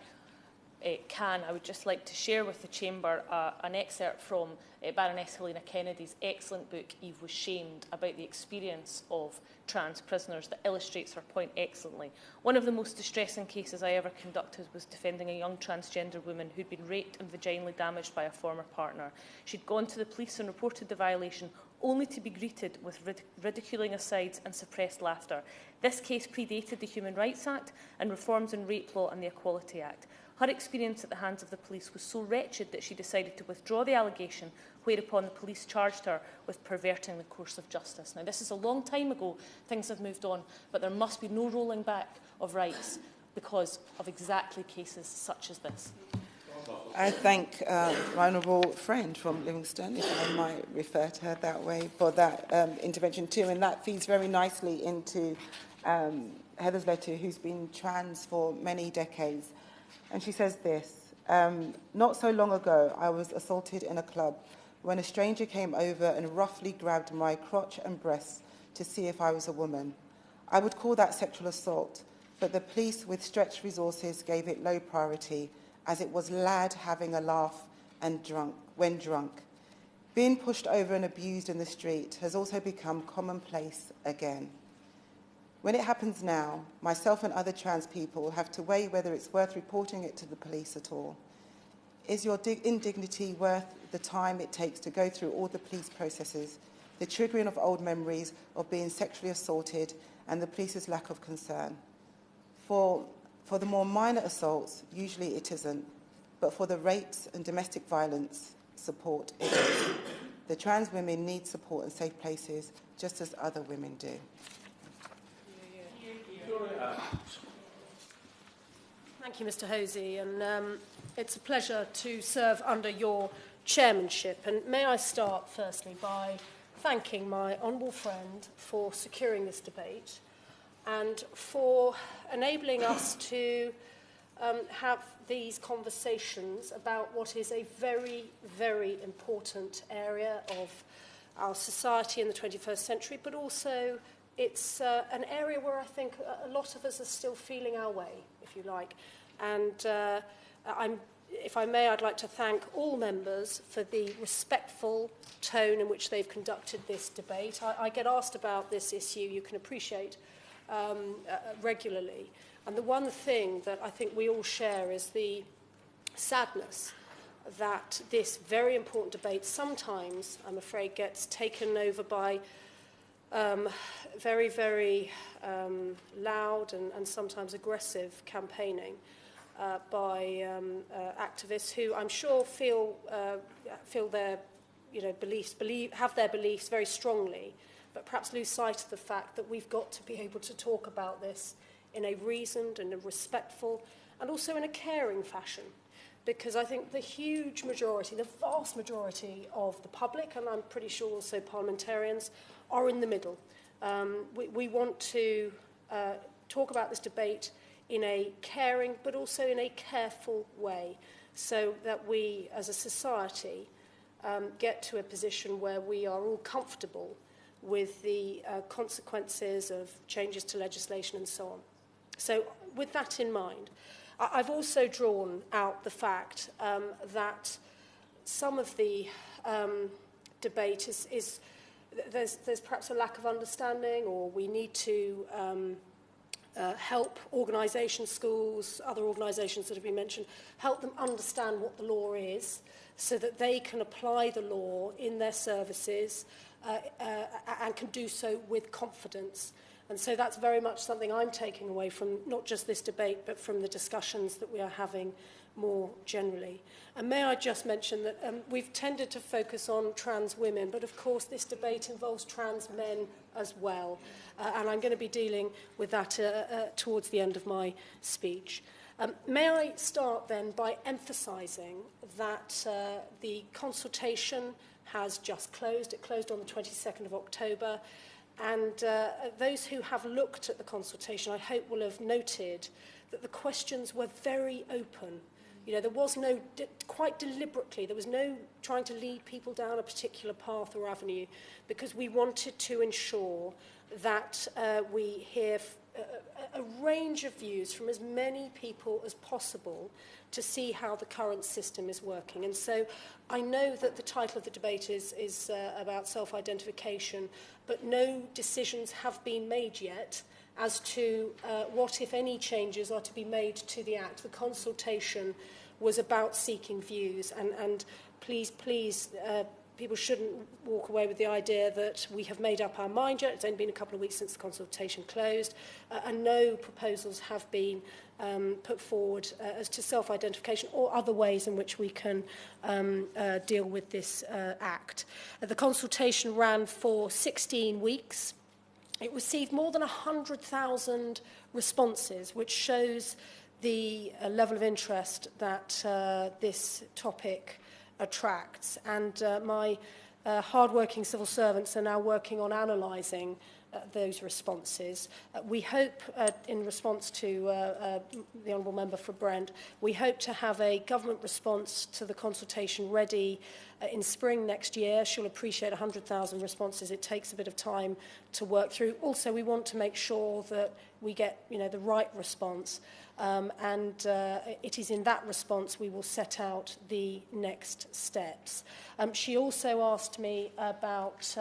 Speaker 3: I would just like to share with the Chamber an excerpt from Baroness Helena Kennedy's excellent book, Eve Was Shamed, about the experience of trans prisoners that illustrates her point excellently. One of the most distressing cases I ever conducted was defending a young transgender woman who'd been raped and vaginally damaged by a former partner. She'd gone to the police and reported the violation, only to be greeted with ridiculing asides and suppressed laughter. This case predated the Human Rights Act and reforms in rape law and the Equality Act. Her experience at the hands of the police was so wretched that she decided to withdraw the allegation, whereupon the police charged her with perverting the course of justice. Now, this is a long time ago, things have moved on, but there must be no rolling back of rights because of exactly cases such as this.
Speaker 7: I thank my honourable friend from Livingston, if I might refer to her that way, for that intervention too, and that feeds very nicely into Heather's letter, who's been trans for many decades. And she says this, not so long ago, I was assaulted in a club when a stranger came over and roughly grabbed my crotch and breasts to see if I was a woman. I would call that sexual assault, but the police with stretched resources gave it low priority, as it was lad having a laugh and when drunk. Being pushed over and abused in the street has also become commonplace again. When it happens now, myself and other trans people have to weigh whether it's worth reporting it to the police at all. Is your indignity worth the time it takes to go through all the police processes, the triggering of old memories of being sexually assaulted, and the police's lack of concern? For the more minor assaults, usually it isn't, but for the rapes and domestic violence, support it is. The trans women need support and safe places, just as other women do.
Speaker 8: Thank you, Mr. Hosey, and it's a pleasure to serve under your chairmanship. And may I start, firstly, by thanking my honourable friend for securing this debate and for enabling us to have these conversations about what is a very, very important area of our society in the 21st century, but also it's an area where I think a lot of us are still feeling our way, if you like. And if I may, I'd like to thank all members for the respectful tone in which they've conducted this debate. I get asked about this issue, you can appreciate, regularly. And the one thing that I think we all share is the sadness that this very important debate sometimes, I'm afraid, gets taken over by very, very loud and sometimes aggressive campaigning by activists who I'm sure feel their beliefs, have their beliefs very strongly, but perhaps lose sight of the fact that we've got to be able to talk about this in a reasoned and a respectful and also in a caring fashion. Because I think the huge majority, the vast majority of the public, and I'm pretty sure also parliamentarians, are in the middle. We want to talk about this debate in a caring but also in a careful way, so that we as a society get to a position where we are all comfortable with the consequences of changes to legislation and so on. So with that in mind, I've also drawn out the fact that some of the debate is there's perhaps a lack of understanding, or we need to help organisations, schools, other organisations that have been mentioned, help them understand what the law is so that they can apply the law in their services and can do so with confidence. And so that's very much something I'm taking away from not just this debate, but from the discussions that we are having more generally. And may I just mention that we've tended to focus on trans women, but of course this debate involves trans men as well. And I'm going to be dealing with that towards the end of my speech. May I start then by emphasising that the consultation has just closed. It closed on the 22nd of October. And those who have looked at the consultation, I hope, will have noted that the questions were very open. You know, there was no, quite deliberately, there was no trying to lead people down a particular path or avenue, because we wanted to ensure that we hear a range of views from as many people as possible to see how the current system is working. And so I know that the title of the debate is about self-identification, but no decisions have been made yet as to what, if any, changes are to be made to the Act. The consultation was about seeking views, and please, people shouldn't walk away with the idea that we have made up our mind yet. It's only been a couple of weeks since the consultation closed, and no proposals have been put forward as to self-identification or other ways in which we can deal with this Act. The consultation ran for 16 weeks. It received more than 100,000 responses, which shows the level of interest that this topic attracts. And my hard-working civil servants are now working on analysing those responses. We hope, in response to the Honourable Member for Brent, we hope to have a government response to the consultation ready in spring next year. She'll appreciate 100,000 responses. It takes a bit of time to work through. Also, we want to make sure that we get, the right response. It is in that response we will set out the next steps. She also asked me about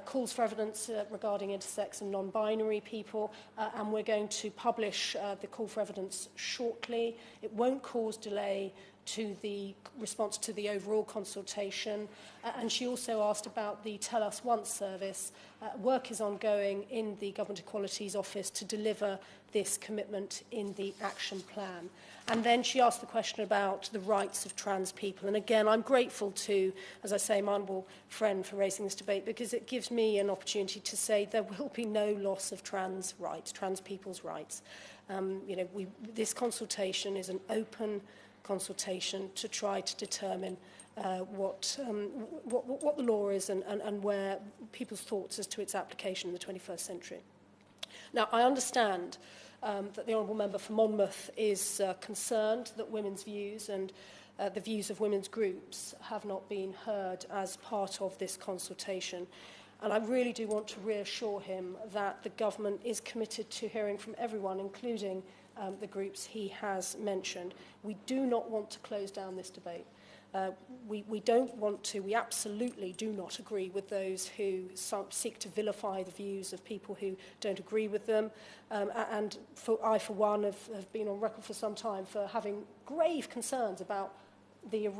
Speaker 8: calls for evidence regarding intersex and non-binary people, and we're going to publish the call for evidence shortly. It won't cause delay to the response to the overall consultation. And she also asked about the Tell Us Once service. Work is ongoing in the Government Equalities Office to deliver this commitment in the action plan. And then she asked the question about the rights of trans people. And again, I'm grateful to, as I say, my honourable friend for raising this debate, because it gives me an opportunity to say there will be no loss of trans rights, trans people's rights. This consultation is an open consultation to try to determine what the law is and where people's thoughts as to its application in the 21st century. Now, I understand that the Honourable Member for Monmouth is concerned that women's views and the views of women's groups have not been heard as part of this consultation. And I really do want to reassure him that the government is committed to hearing from everyone, including the groups he has mentioned. We do not want to close down this debate. We absolutely do not agree with those who seek to vilify the views of people who don't agree with them. I, for one, have been on record for some time for having grave concerns about the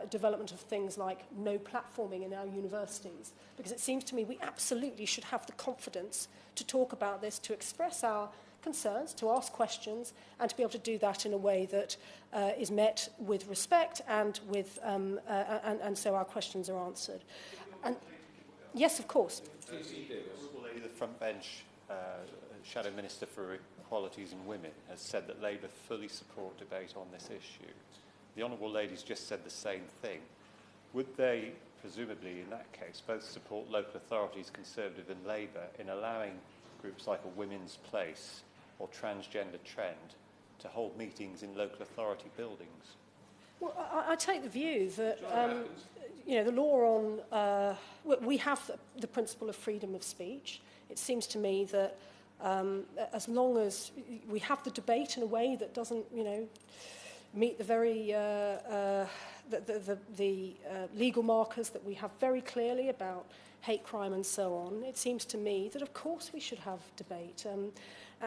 Speaker 8: development of things like no platforming in our universities, because it seems to me we absolutely should have the confidence to talk about this, to express our concerns, to ask questions, and to be able to do that in a way that is met with respect and with and so our questions are answered. And Yes, of course.
Speaker 1: Honourable Lady, the front bench Shadow Minister for Equalities and Women has said that Labour fully support debate on this issue. The Honourable Lady's just said the same thing. Would they, presumably in that case, both support local authorities, Conservative and Labour, in allowing groups like A Women's Place or Transgender Trend to hold meetings in local authority buildings?
Speaker 8: Well, I take the view that the law on we have the principle of freedom of speech. It seems to me that as long as we have the debate in a way that doesn't, meet the very legal markers that we have very clearly about hate crime and so on, it seems to me that of course we should have debate.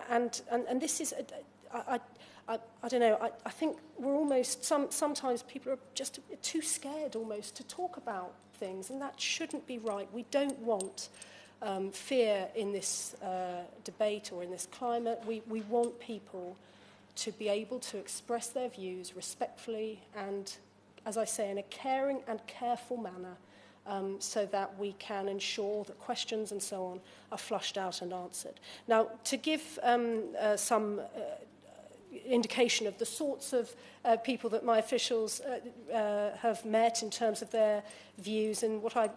Speaker 8: And this is, I don't know, I think we're almost, sometimes people are just too scared almost to talk about things, and that shouldn't be right. We don't want fear in this debate or in this climate. We want people to be able to express their views respectfully and, as I say, in a caring and careful manner, so that we can ensure that questions and so on are flushed out and answered. Now, to give some indication of the sorts of people that my officials have met in terms of their views and what I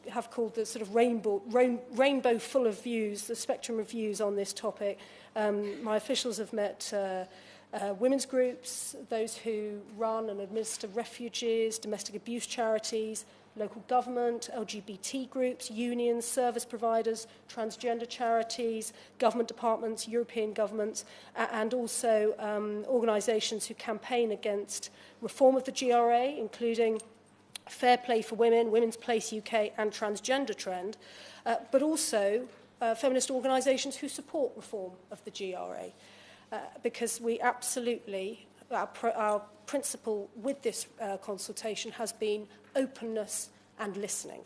Speaker 8: have called the sort of rainbow full of views, the spectrum of views on this topic. My officials have met women's groups, those who run and administer refugees, domestic abuse charities, local government, LGBT groups, unions, service providers, transgender charities, government departments, European governments, and also organisations who campaign against reform of the GRA, including Fair Play for Women, Women's Place UK and Transgender Trend, but also feminist organisations who support reform of the GRA. Because we absolutely, our principle with this consultation has been openness and listening.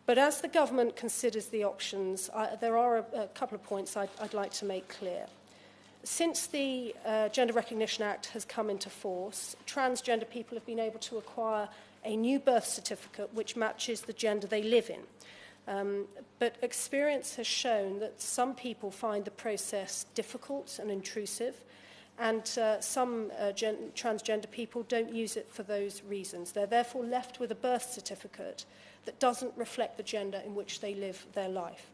Speaker 8: But as the government considers the options, there are a couple of points I'd like to make clear. Since the Gender Recognition Act has come into force, transgender people have been able to acquire a new birth certificate which matches the gender they live in. But experience has shown that some people find the process difficult and intrusive, and some transgender people don't use it for those reasons. They're therefore left with a birth certificate that doesn't reflect the gender in which they live their life.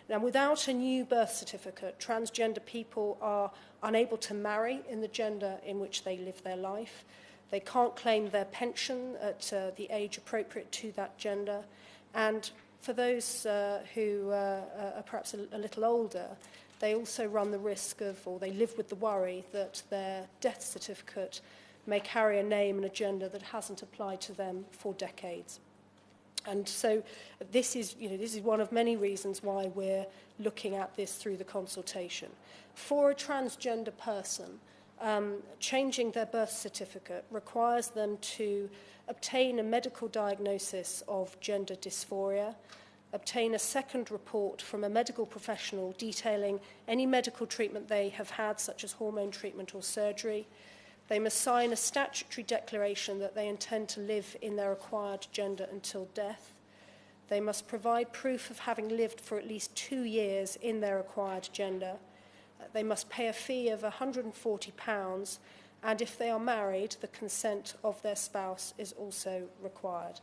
Speaker 8: Now, without a new birth certificate, transgender people are unable to marry in the gender in which they live their life. They can't claim their pension at the age appropriate to that gender. And for those who are perhaps a little older, they also run the risk of, or they live with the worry that their death certificate may carry a name and a gender that hasn't applied to them for decades. And so this is one of many reasons why we're looking at this through the consultation. For a transgender person, changing their birth certificate requires them to obtain a medical diagnosis of gender dysphoria, obtain a second report from a medical professional detailing any medical treatment they have had, such as hormone treatment or surgery. They must sign a statutory declaration that they intend to live in their acquired gender until death. They must provide proof of having lived for at least 2 years in their acquired gender. They must pay a fee of £140, and if they are married, the consent of their spouse is also required.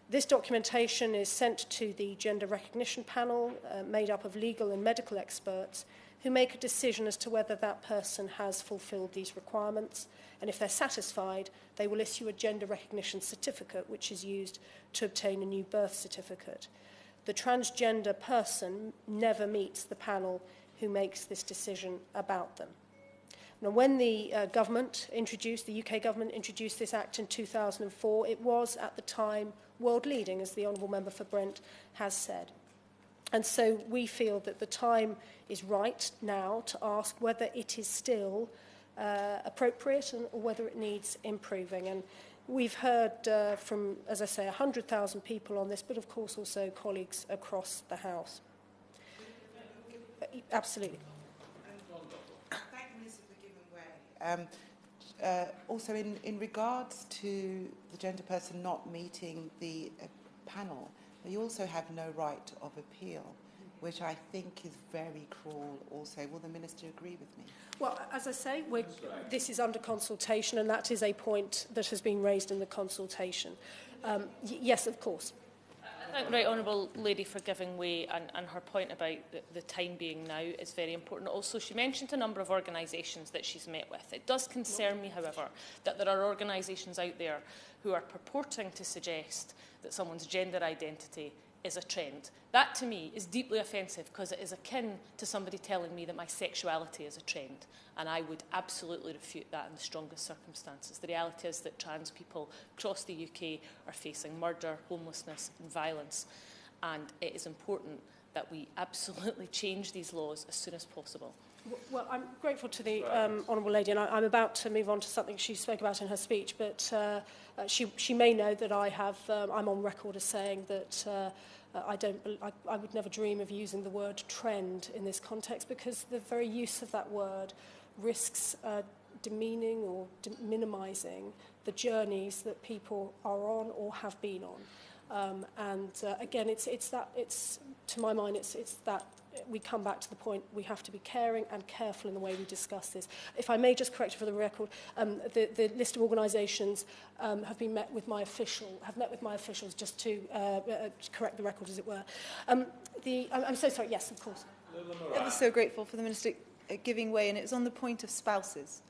Speaker 8: This documentation is sent to the Gender Recognition Panel, made up of legal and medical experts, who make a decision as to whether that person has fulfilled these requirements. And if they're satisfied, they will issue a gender recognition certificate, which is used to obtain a new birth certificate. The transgender person never meets the panel who makes this decision about them. Now, when the UK government introduced this Act in 2004, it was at the time world leading, as the Honourable Member for Brent has said. And so we feel that the time is right now to ask whether it is still appropriate or whether it needs improving. And we've heard from, as I say, 100,000 people on this, but of course also colleagues across the House. Absolutely.
Speaker 7: Thank you, Minister, for giving way. Also, in regards to the gender person not meeting the panel, but you also have no right of appeal, which I think is very cruel also. Will the Minister agree with me?
Speaker 8: Well, as I say, this is under consultation, and that is a point that has been raised in the consultation. Yes, of course.
Speaker 3: I thank the Right Honourable Lady for giving way, and her point about the time being now is very important. Also, she mentioned a number of organisations that she's met with. It does concern me, however, that there are organisations out there who are purporting to suggest that someone's gender identity is a trend. That, to me, is deeply offensive because it is akin to somebody telling me that my sexuality is a trend, and I would absolutely refute that in the strongest circumstances. The reality is that trans people across the UK are facing murder, homelessness and violence, and it is important that we absolutely change these laws as soon as possible.
Speaker 8: Well, I'm grateful to the Honourable Lady, and I'm about to move on to something she spoke about in her speech, but she may know that I'm on record as saying that I would never dream of using the word trend in this context, because the very use of that word risks demeaning or minimising the journeys that people are on or have been on. Again, it's to my mind, it's that we come back to the point we have to be caring and careful in the way we discuss this. If I may just correct for the record, the list of organisations have met with my officials just to correct the record, as it were. I'm so sorry. Yes, of course.
Speaker 2: I was so grateful for the Minister giving way, and it was on the point of spouses.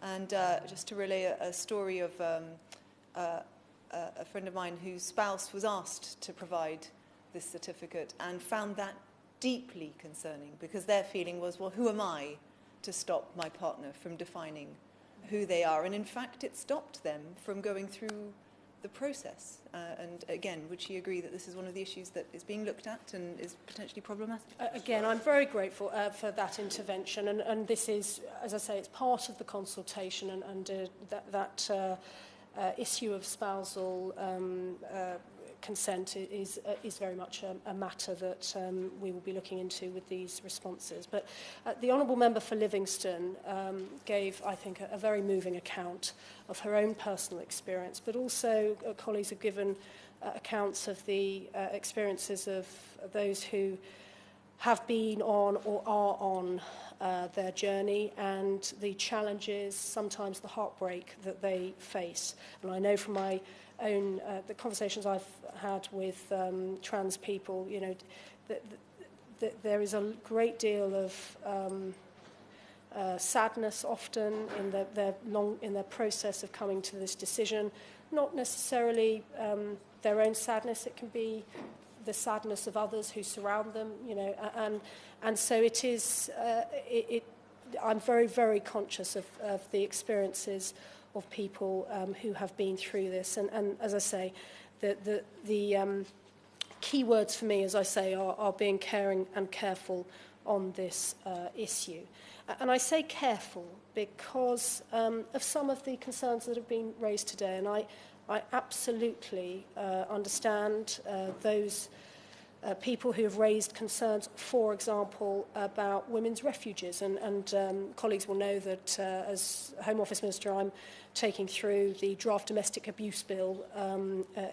Speaker 2: And just to relay a story of a friend of mine whose spouse was asked to provide this certificate and found that deeply concerning, because their feeling was, well, who am I to stop my partner from defining who they are? And in fact, it stopped them from going through the process. And again, would she agree that this is one of the issues that is being looked at and is potentially problematic?
Speaker 8: Again, I'm very grateful for that intervention, and this is, as I say, it's part of the consultation, and that issue of spousal consent is very much a matter that we will be looking into with these responses. But the Honourable Member for Livingston gave, I think, a very moving account of her own personal experience, but also colleagues have given accounts of the experiences of those who have been on or are on their journey, and the challenges, sometimes the heartbreak that they face. And I know from my own the conversations I've had with trans people, you know, that there is a great deal of sadness often in their process of coming to this decision. Not necessarily their own sadness; it can be the sadness of others who surround them, you know, and so it is. I'm very, very conscious of the experiences of people who have been through this, and as I say, the key words for me, as I say, are being caring and careful on this issue. And I say careful because of some of the concerns that have been raised today, and I absolutely understand those people who have raised concerns, for example, about women's refuges. And colleagues will know that as Home Office Minister, I'm taking through the draft domestic abuse bill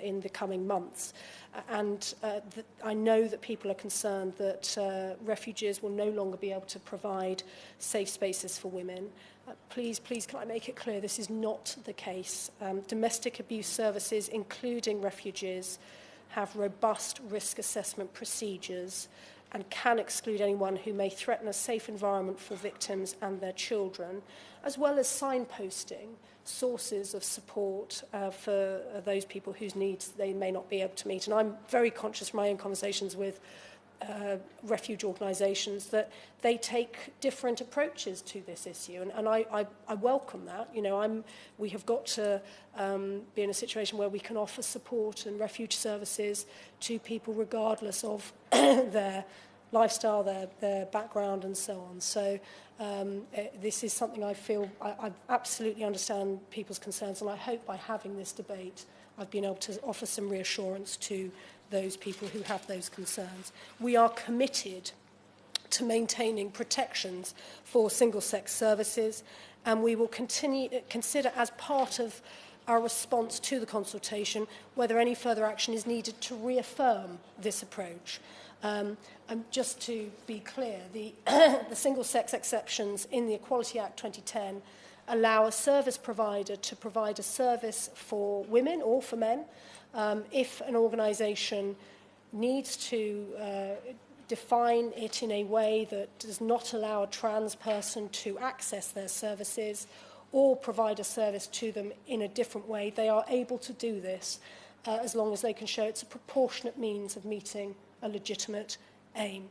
Speaker 8: in the coming months. And I know that people are concerned that refuges will no longer be able to provide safe spaces for women. Please, can I make it clear this is not the case. Domestic abuse services, including refuges, have robust risk assessment procedures and can exclude anyone who may threaten a safe environment for victims and their children, as well as signposting sources of support for those people whose needs they may not be able to meet. And I'm very conscious from my own conversations with refuge organisations that they take different approaches to this issue, and I welcome that. You know, we have got to be in a situation where we can offer support and refuge services to people regardless of their lifestyle, their background and so on. So this is something I feel I absolutely understand people's concerns, and I hope by having this debate I've been able to offer some reassurance to those people who have those concerns. We are committed to maintaining protections for single-sex services, and we will consider as part of our response to the consultation, whether any further action is needed to reaffirm this approach. And just to be clear, the, the single-sex exceptions in the Equality Act 2010 allow a service provider to provide a service for women or for men if an organisation needs to define it in a way that does not allow a trans person to access their services or provide a service to them in a different way. They are able to do this as long as they can show it's a proportionate means of meeting a legitimate aim.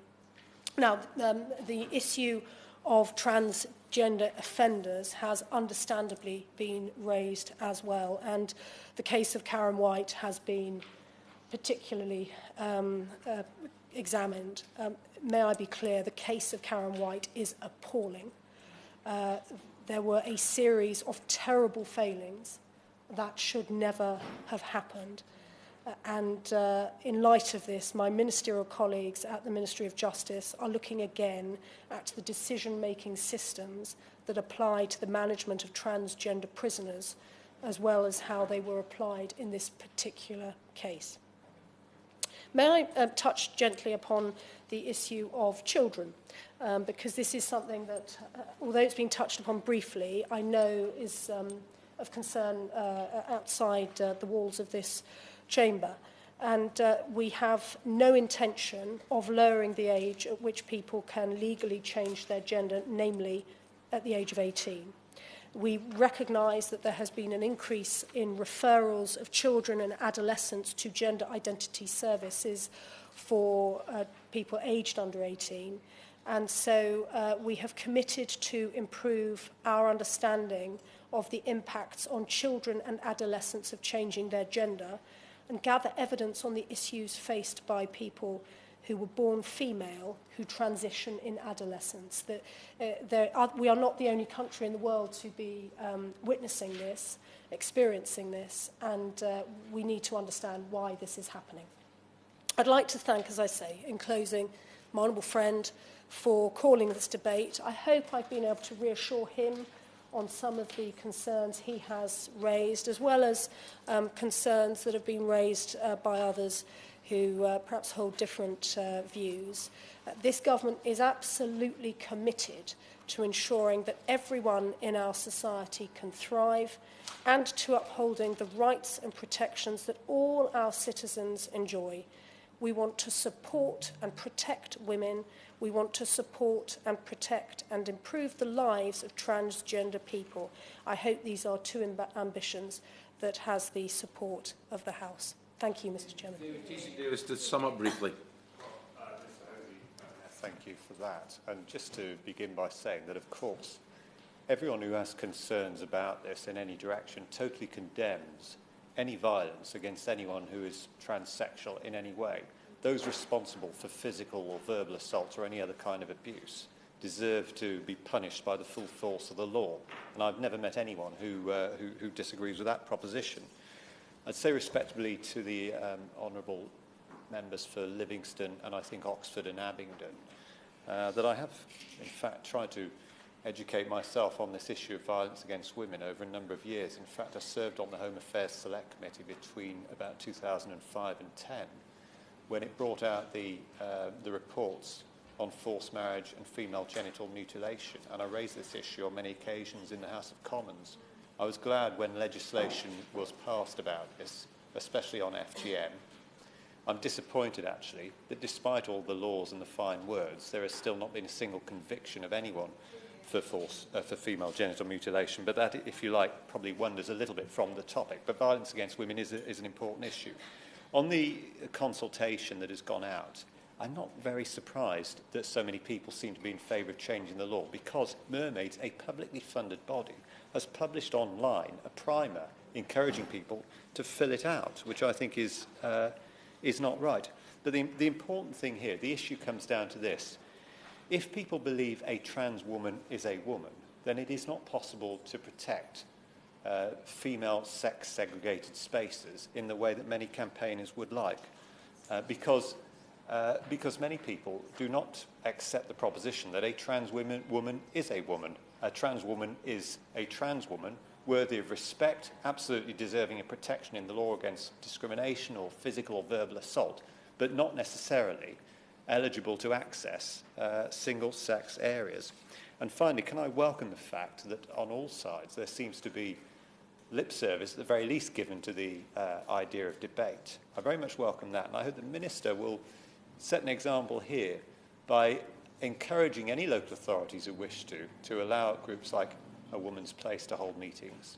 Speaker 8: Now, the issue of transgender offenders has understandably been raised as well, and the case of Karen White has been particularly examined. May I be clear, the case of Karen White is appalling. There were a series of terrible failings that should never have happened. And in light of this, my ministerial colleagues at the Ministry of Justice are looking again at the decision-making systems that apply to the management of transgender prisoners, as well as how they were applied in this particular case. May I touch gently upon the issue of children, because this is something that, although it's been touched upon briefly, I know is of concern outside the walls of this chamber. And we have no intention of lowering the age at which people can legally change their gender, namely at the age of 18. We recognise that there has been an increase in referrals of children and adolescents to gender identity services for people aged under 18. And so we have committed to improve our understanding of the impacts on children and adolescents of changing their gender and gather evidence on the issues faced by people who were born female who transition in adolescence. We are not the only country in the world to be witnessing this, experiencing this, and we need to understand why this is happening. I'd like to thank, as I say, in closing, my honourable friend for calling this debate. I hope I've been able to reassure him on some of the concerns he has raised, as well as concerns that have been raised by others who perhaps hold different views. This government is absolutely committed to ensuring that everyone in our society can thrive and to upholding the rights and protections that all our citizens enjoy. We want to support and protect women. We want to support and protect and improve the lives of transgender people. I hope these are two ambitions that has the support of the House. Thank you, Mr. Chairman.
Speaker 5: Davies, to sum up briefly.
Speaker 1: Thank you for that. And just to begin by saying that, of course, everyone who has concerns about this in any direction totally condemns any violence against anyone who is transsexual in any way. Those responsible for physical or verbal assault or any other kind of abuse deserve to be punished by the full force of the law. And I've never met anyone who disagrees with that proposition. I'd say respectably to the honourable members for Livingston and I think Oxford and Abingdon that I have, in fact, tried to educate myself on this issue of violence against women over a number of years. In fact, I served on the Home Affairs Select Committee between about 2005 and 10, when it brought out the reports on forced marriage and female genital mutilation. And I raised this issue on many occasions in the House of Commons. I was glad when legislation was passed about this, especially on FGM. I'm disappointed, actually, that despite all the laws and the fine words, there has still not been a single conviction of anyone for female genital mutilation. But that, if you like, probably wanders a little bit from the topic. But violence against women is an important issue. On the consultation that has gone out, I'm not very surprised that so many people seem to be in favour of changing the law, because Mermaids, a publicly funded body, has published online a primer encouraging people to fill it out, which I think is not right. But the important thing here, the issue comes down to this. If people believe a trans woman is a woman, then it is not possible to protect female sex-segregated spaces in the way that many campaigners would like, because because many people do not accept the proposition that a trans woman is a woman. A trans woman is a trans woman, worthy of respect, absolutely deserving of protection in the law against discrimination or physical or verbal assault, but not necessarily eligible to access single-sex areas. And finally, can I welcome the fact that on all sides there seems to be lip service, at the very least, given to the idea of debate. I very much welcome that, and I hope the Minister will set an example here by encouraging any local authorities who wish to allow groups like A Woman's Place to hold meetings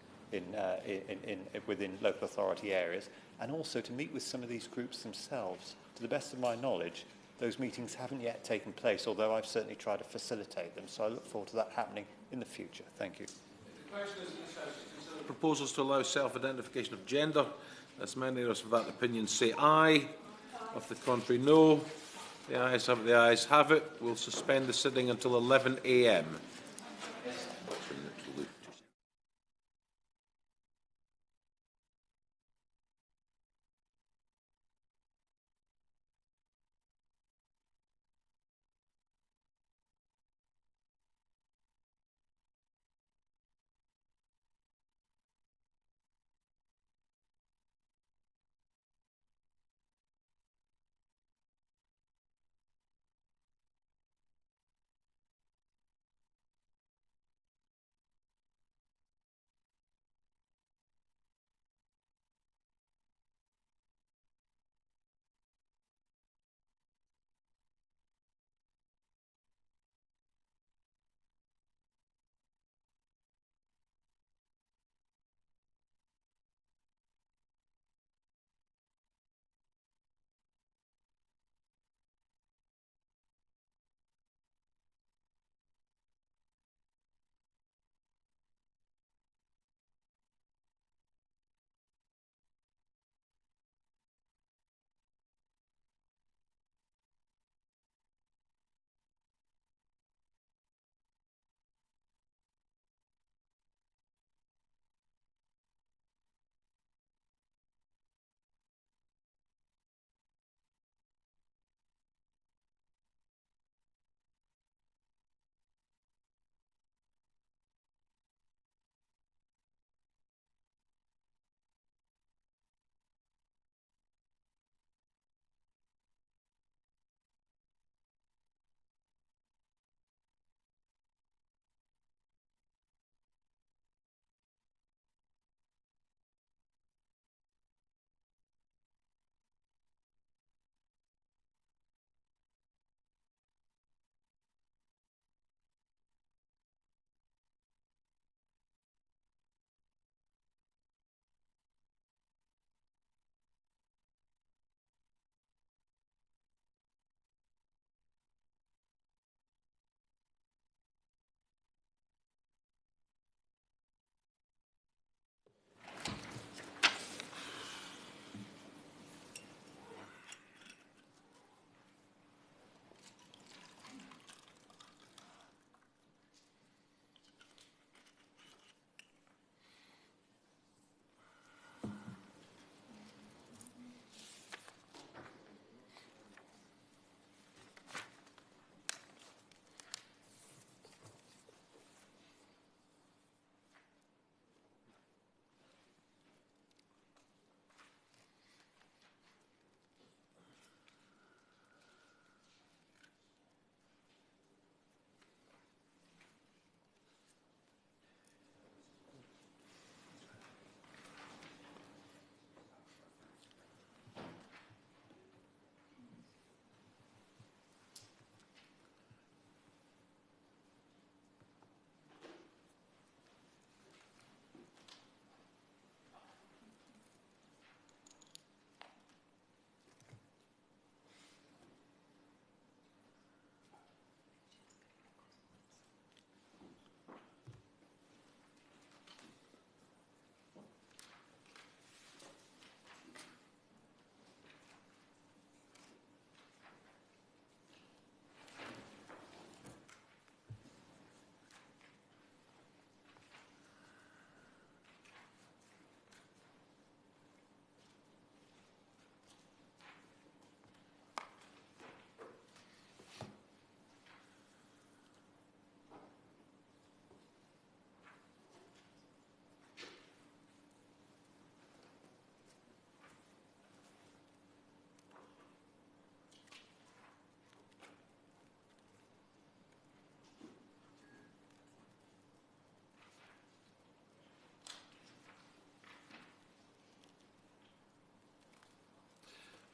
Speaker 1: within local authority areas, and also to meet with some of these groups themselves. To the best of my knowledge, those meetings haven't yet taken place, although I've certainly tried to facilitate them, so I look forward to that happening in the future. Thank you.
Speaker 5: The question is, proposals to allow self-identification of gender. As many of us of that opinion say aye. Of the contrary, no. The ayes have it. We'll suspend the sitting until 11 a.m.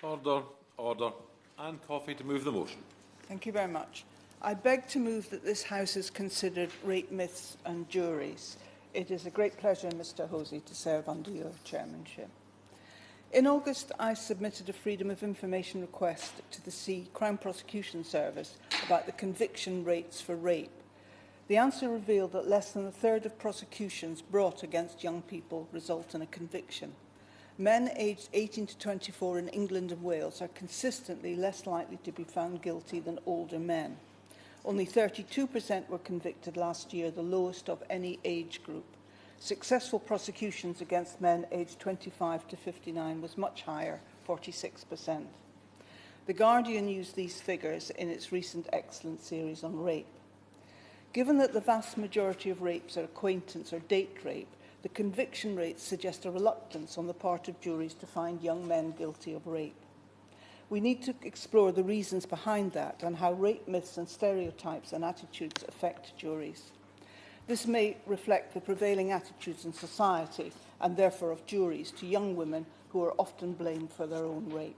Speaker 5: Order, order. And Coffey to move the motion.
Speaker 9: Thank you very much. I beg to move that this House has considered rape myths and juries. It is a great pleasure, Mr Hosey, to serve under your chairmanship. In August, I submitted a Freedom of Information request to the Crown Prosecution Service about the conviction rates for rape. The answer revealed that less than a third of prosecutions brought against young people result in a conviction. Men aged 18 to 24 in England and Wales are consistently less likely to be found guilty than older men. Only 32% were convicted last year, the lowest of any age group. Successful prosecutions against men aged 25 to 59 was much higher, 46%. The Guardian used these figures in its recent excellent series on rape. Given that the vast majority of rapes are acquaintance or date rape, the conviction rates suggest a reluctance on the part of juries to find young men guilty of rape. We need to explore the reasons behind that and how rape myths and stereotypes and attitudes affect juries. This may reflect the prevailing attitudes in society and therefore of juries to young women who are often blamed for their own rape.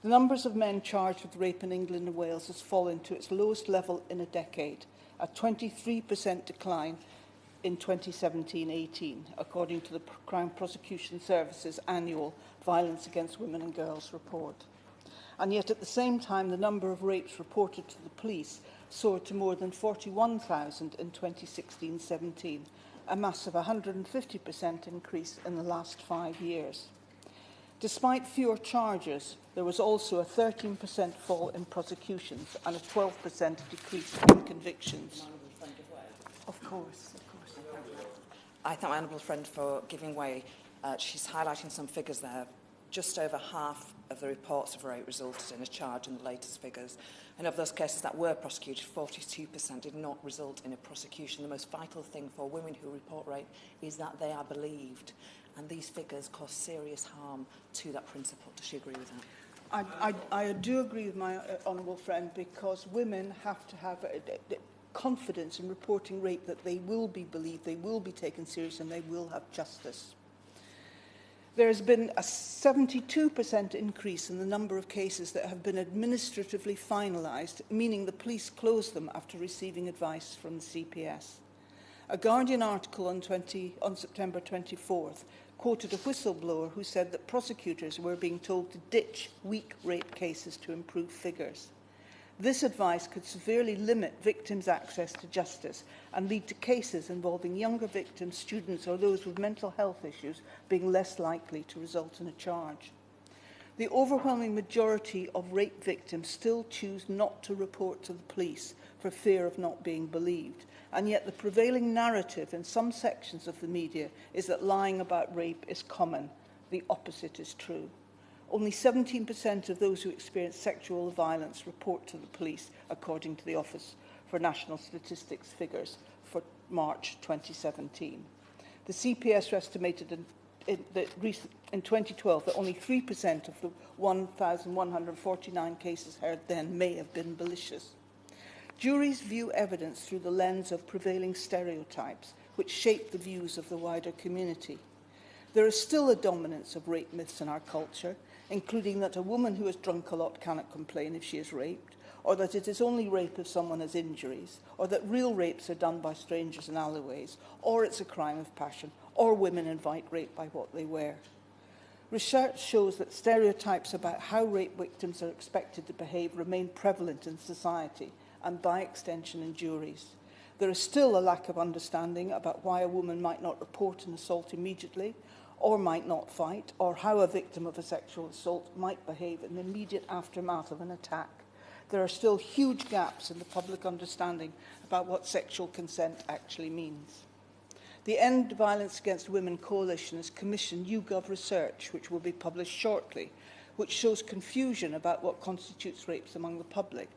Speaker 9: The numbers of men charged with rape in England and Wales has fallen to its lowest level in a decade, a 23% decline in 2017-18, according to the Crown Prosecution Service's annual Violence Against Women and Girls report. And yet at the same time, the number of rapes reported to the police soared to more than 41,000 in 2016-17, a massive 150% increase in the last 5 years. Despite fewer charges, there was also a 13% fall in prosecutions and a 12% decrease in convictions. Of course.
Speaker 10: I thank my honourable friend for giving way. She's highlighting some figures there. Just over half of the reports of rape resulted in a charge in the latest figures. And of those cases that were prosecuted, 42% did not result in a prosecution. The most vital thing for women who report rape is that they are believed. And these figures cause serious harm to that principle. Does she agree with that?
Speaker 9: I do agree with my honourable friend, because women have to have confidence in reporting rape, that they will be believed, they will be taken seriously, and they will have justice. There has been a 72% increase in the number of cases that have been administratively finalised, meaning the police closed them after receiving advice from the CPS. A Guardian article on September 24th quoted a whistleblower who said that prosecutors were being told to ditch weak rape cases to improve figures. This advice could severely limit victims' access to justice and lead to cases involving younger victims, students, or those with mental health issues being less likely to result in a charge. The overwhelming majority of rape victims still choose not to report to the police for fear of not being believed, and yet the prevailing narrative in some sections of the media is that lying about rape is common. The opposite is true. Only 17% of those who experience sexual violence report to the police, according to the Office for National Statistics figures for March 2017. The CPS estimated in 2012 that only 3% of the 1,149 cases heard then may have been malicious. Juries view evidence through the lens of prevailing stereotypes, which shape the views of the wider community. There is still a dominance of rape myths in our culture, including that a woman who has drunk a lot cannot complain if she is raped, or that it is only rape if someone has injuries, or that real rapes are done by strangers in alleyways, or it's a crime of passion, or women invite rape by what they wear. Research shows that stereotypes about how rape victims are expected to behave remain prevalent in society, and by extension in juries. There is still a lack of understanding about why a woman might not report an assault immediately, or might not fight, or how a victim of a sexual assault might behave in the immediate aftermath of an attack. There are still huge gaps in the public understanding about what sexual consent actually means. The End Violence Against Women Coalition has commissioned YouGov research, which will be published shortly, which shows confusion about what constitutes rapes among the public,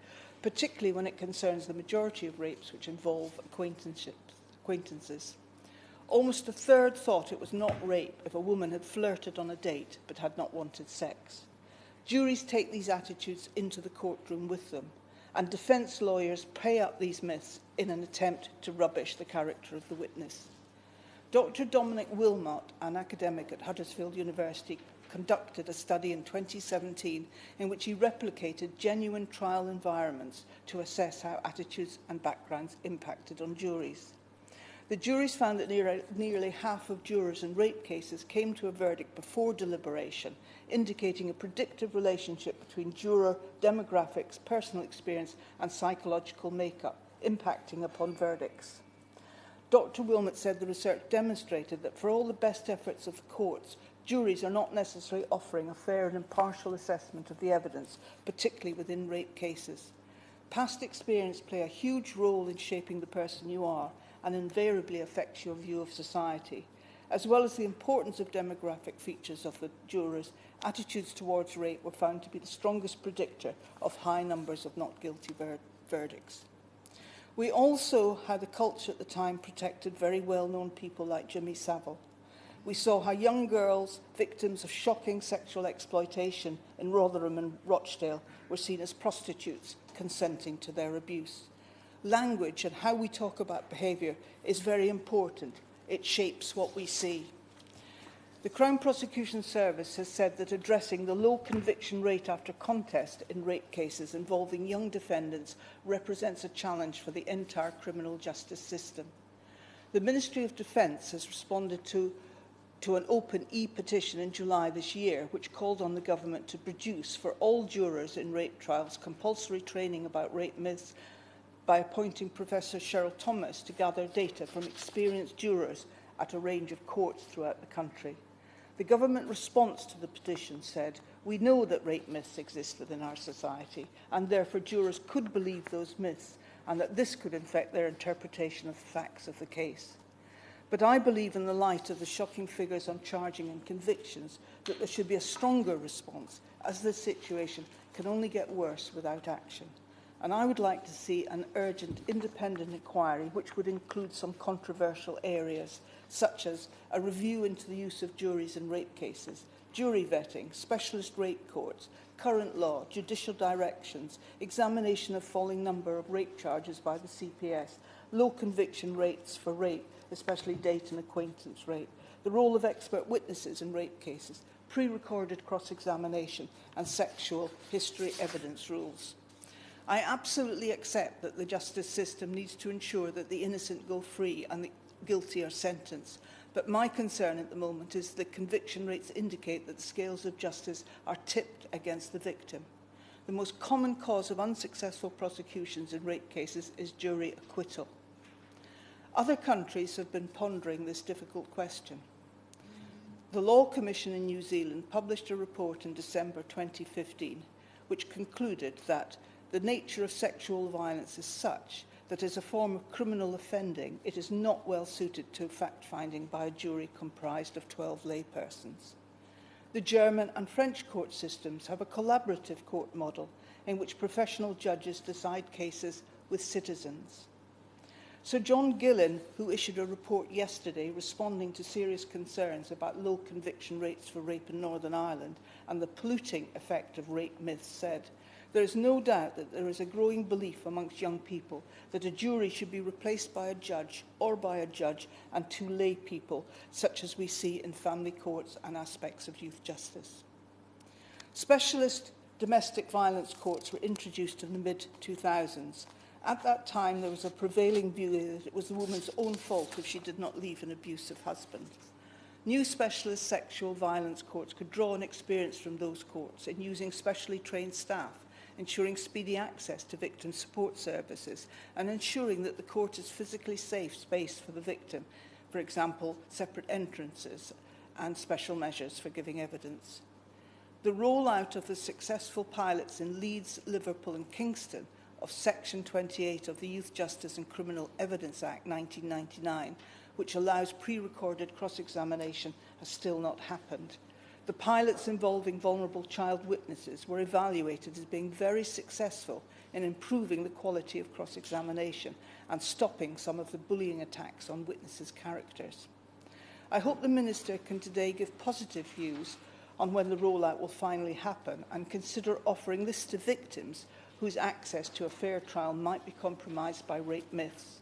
Speaker 9: particularly when it concerns the majority of rapes which involve acquaintances. Almost a third thought it was not rape if a woman had flirted on a date but had not wanted sex. Juries take these attitudes into the courtroom with them, and defence lawyers play up these myths in an attempt to rubbish the character of the witness. Dr. Dominic Wilmot, an academic at Huddersfield University conducted a study in 2017 in which he replicated genuine trial environments to assess how attitudes and backgrounds impacted on juries. The juries found that nearly half of jurors in rape cases came to a verdict before deliberation, indicating a predictive relationship between juror demographics, personal experience and psychological makeup, impacting upon verdicts. Dr. Wilmot said the research demonstrated that for all the best efforts of the courts, juries are not necessarily offering a fair and impartial assessment of the evidence, particularly within rape cases. Past experience play a huge role in shaping the person you are and invariably affects your view of society. As well as the importance of demographic features of the jurors, attitudes towards rape were found to be the strongest predictor of high numbers of not guilty verdicts. We also had a culture at the time protected very well-known people like Jimmy Savile. We saw how young girls, victims of shocking sexual exploitation in Rotherham and Rochdale, were seen as prostitutes consenting to their abuse. Language and how we talk about behaviour is very important. It shapes what we see. The Crown Prosecution Service has said that addressing the low conviction rate after contest in rape cases involving young defendants represents a challenge for the entire criminal justice system. The Ministry of Defence has responded to an open e-petition in July this year, which called on the government to produce for all jurors in rape trials compulsory training about rape myths by appointing Professor Cheryl Thomas to gather data from experienced jurors at a range of courts throughout the country. The government response to the petition said, "We know that rape myths exist within our society, and therefore jurors could believe those myths, and that this could affect their interpretation of the facts of the case. But I believe, in the light of the shocking figures on charging and convictions, that there should be a stronger response, as this situation can only get worse without action. And I would like to see an urgent independent inquiry which would include some controversial areas, such as a review into the use of juries in rape cases, jury vetting, specialist rape courts, current law, judicial directions, examination of falling number of rape charges by the CPS, low conviction rates for rape, especially date and acquaintance rape, the role of expert witnesses in rape cases, pre-recorded cross-examination and sexual history evidence rules. I absolutely accept that the justice system needs to ensure that the innocent go free and the guilty are sentenced, but my concern at the moment is that conviction rates indicate that the scales of justice are tipped against the victim. The most common cause of unsuccessful prosecutions in rape cases is jury acquittal. Other countries have been pondering this difficult question. The Law Commission in New Zealand published a report in December 2015 which concluded that the nature of sexual violence is such that as a form of criminal offending, it is not well suited to fact-finding by a jury comprised of 12 laypersons. The German and French court systems have a collaborative court model in which professional judges decide cases with citizens. Sir John Gillen, who issued a report yesterday responding to serious concerns about low conviction rates for rape in Northern Ireland and the polluting effect of rape myths, said, "There is no doubt that there is a growing belief amongst young people that a jury should be replaced by a judge or by a judge and two lay people, such as we see in family courts and aspects of youth justice." Specialist domestic violence courts were introduced in the mid-2000s. At that time, there was a prevailing view that it was the woman's own fault if she did not leave an abusive husband. New specialist sexual violence courts could draw on experience from those courts in using specially trained staff, ensuring speedy access to victim support services, and ensuring that the court is physically safe space for the victim, for example, separate entrances and special measures for giving evidence. The rollout of the successful pilots in Leeds, Liverpool and Kingston of Section 28 of the Youth Justice and Criminal Evidence Act 1999, which allows pre-recorded cross-examination, has still not happened. The pilots involving vulnerable child witnesses were evaluated as being very successful in improving the quality of cross-examination and stopping some of the bullying attacks on witnesses' characters. I hope the Minister can today give positive views on when the rollout will finally happen and consider offering this to victims whose access to a fair trial might be compromised by rape myths.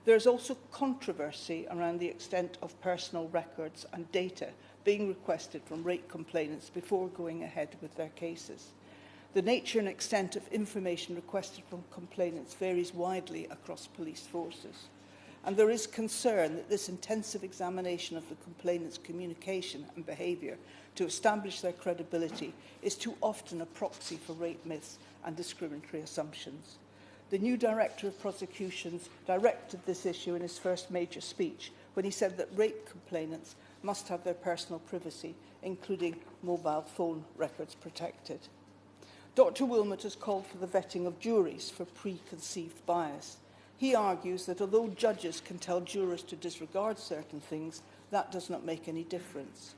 Speaker 9: There is also controversy around the extent of personal records and data being requested from rape complainants before going ahead with their cases. The nature and extent of information requested from complainants varies widely across police forces, and there is concern that this intensive examination of the complainant's communication and behaviour to establish their credibility is too often a proxy for rape myths and discriminatory assumptions. The new Director of Prosecutions directed this issue in his first major speech when he said that rape complainants must have their personal privacy, including mobile phone records, protected. Dr. Wilmot has called for the vetting of juries for preconceived bias. He argues that although judges can tell jurors to disregard certain things, that does not make any difference.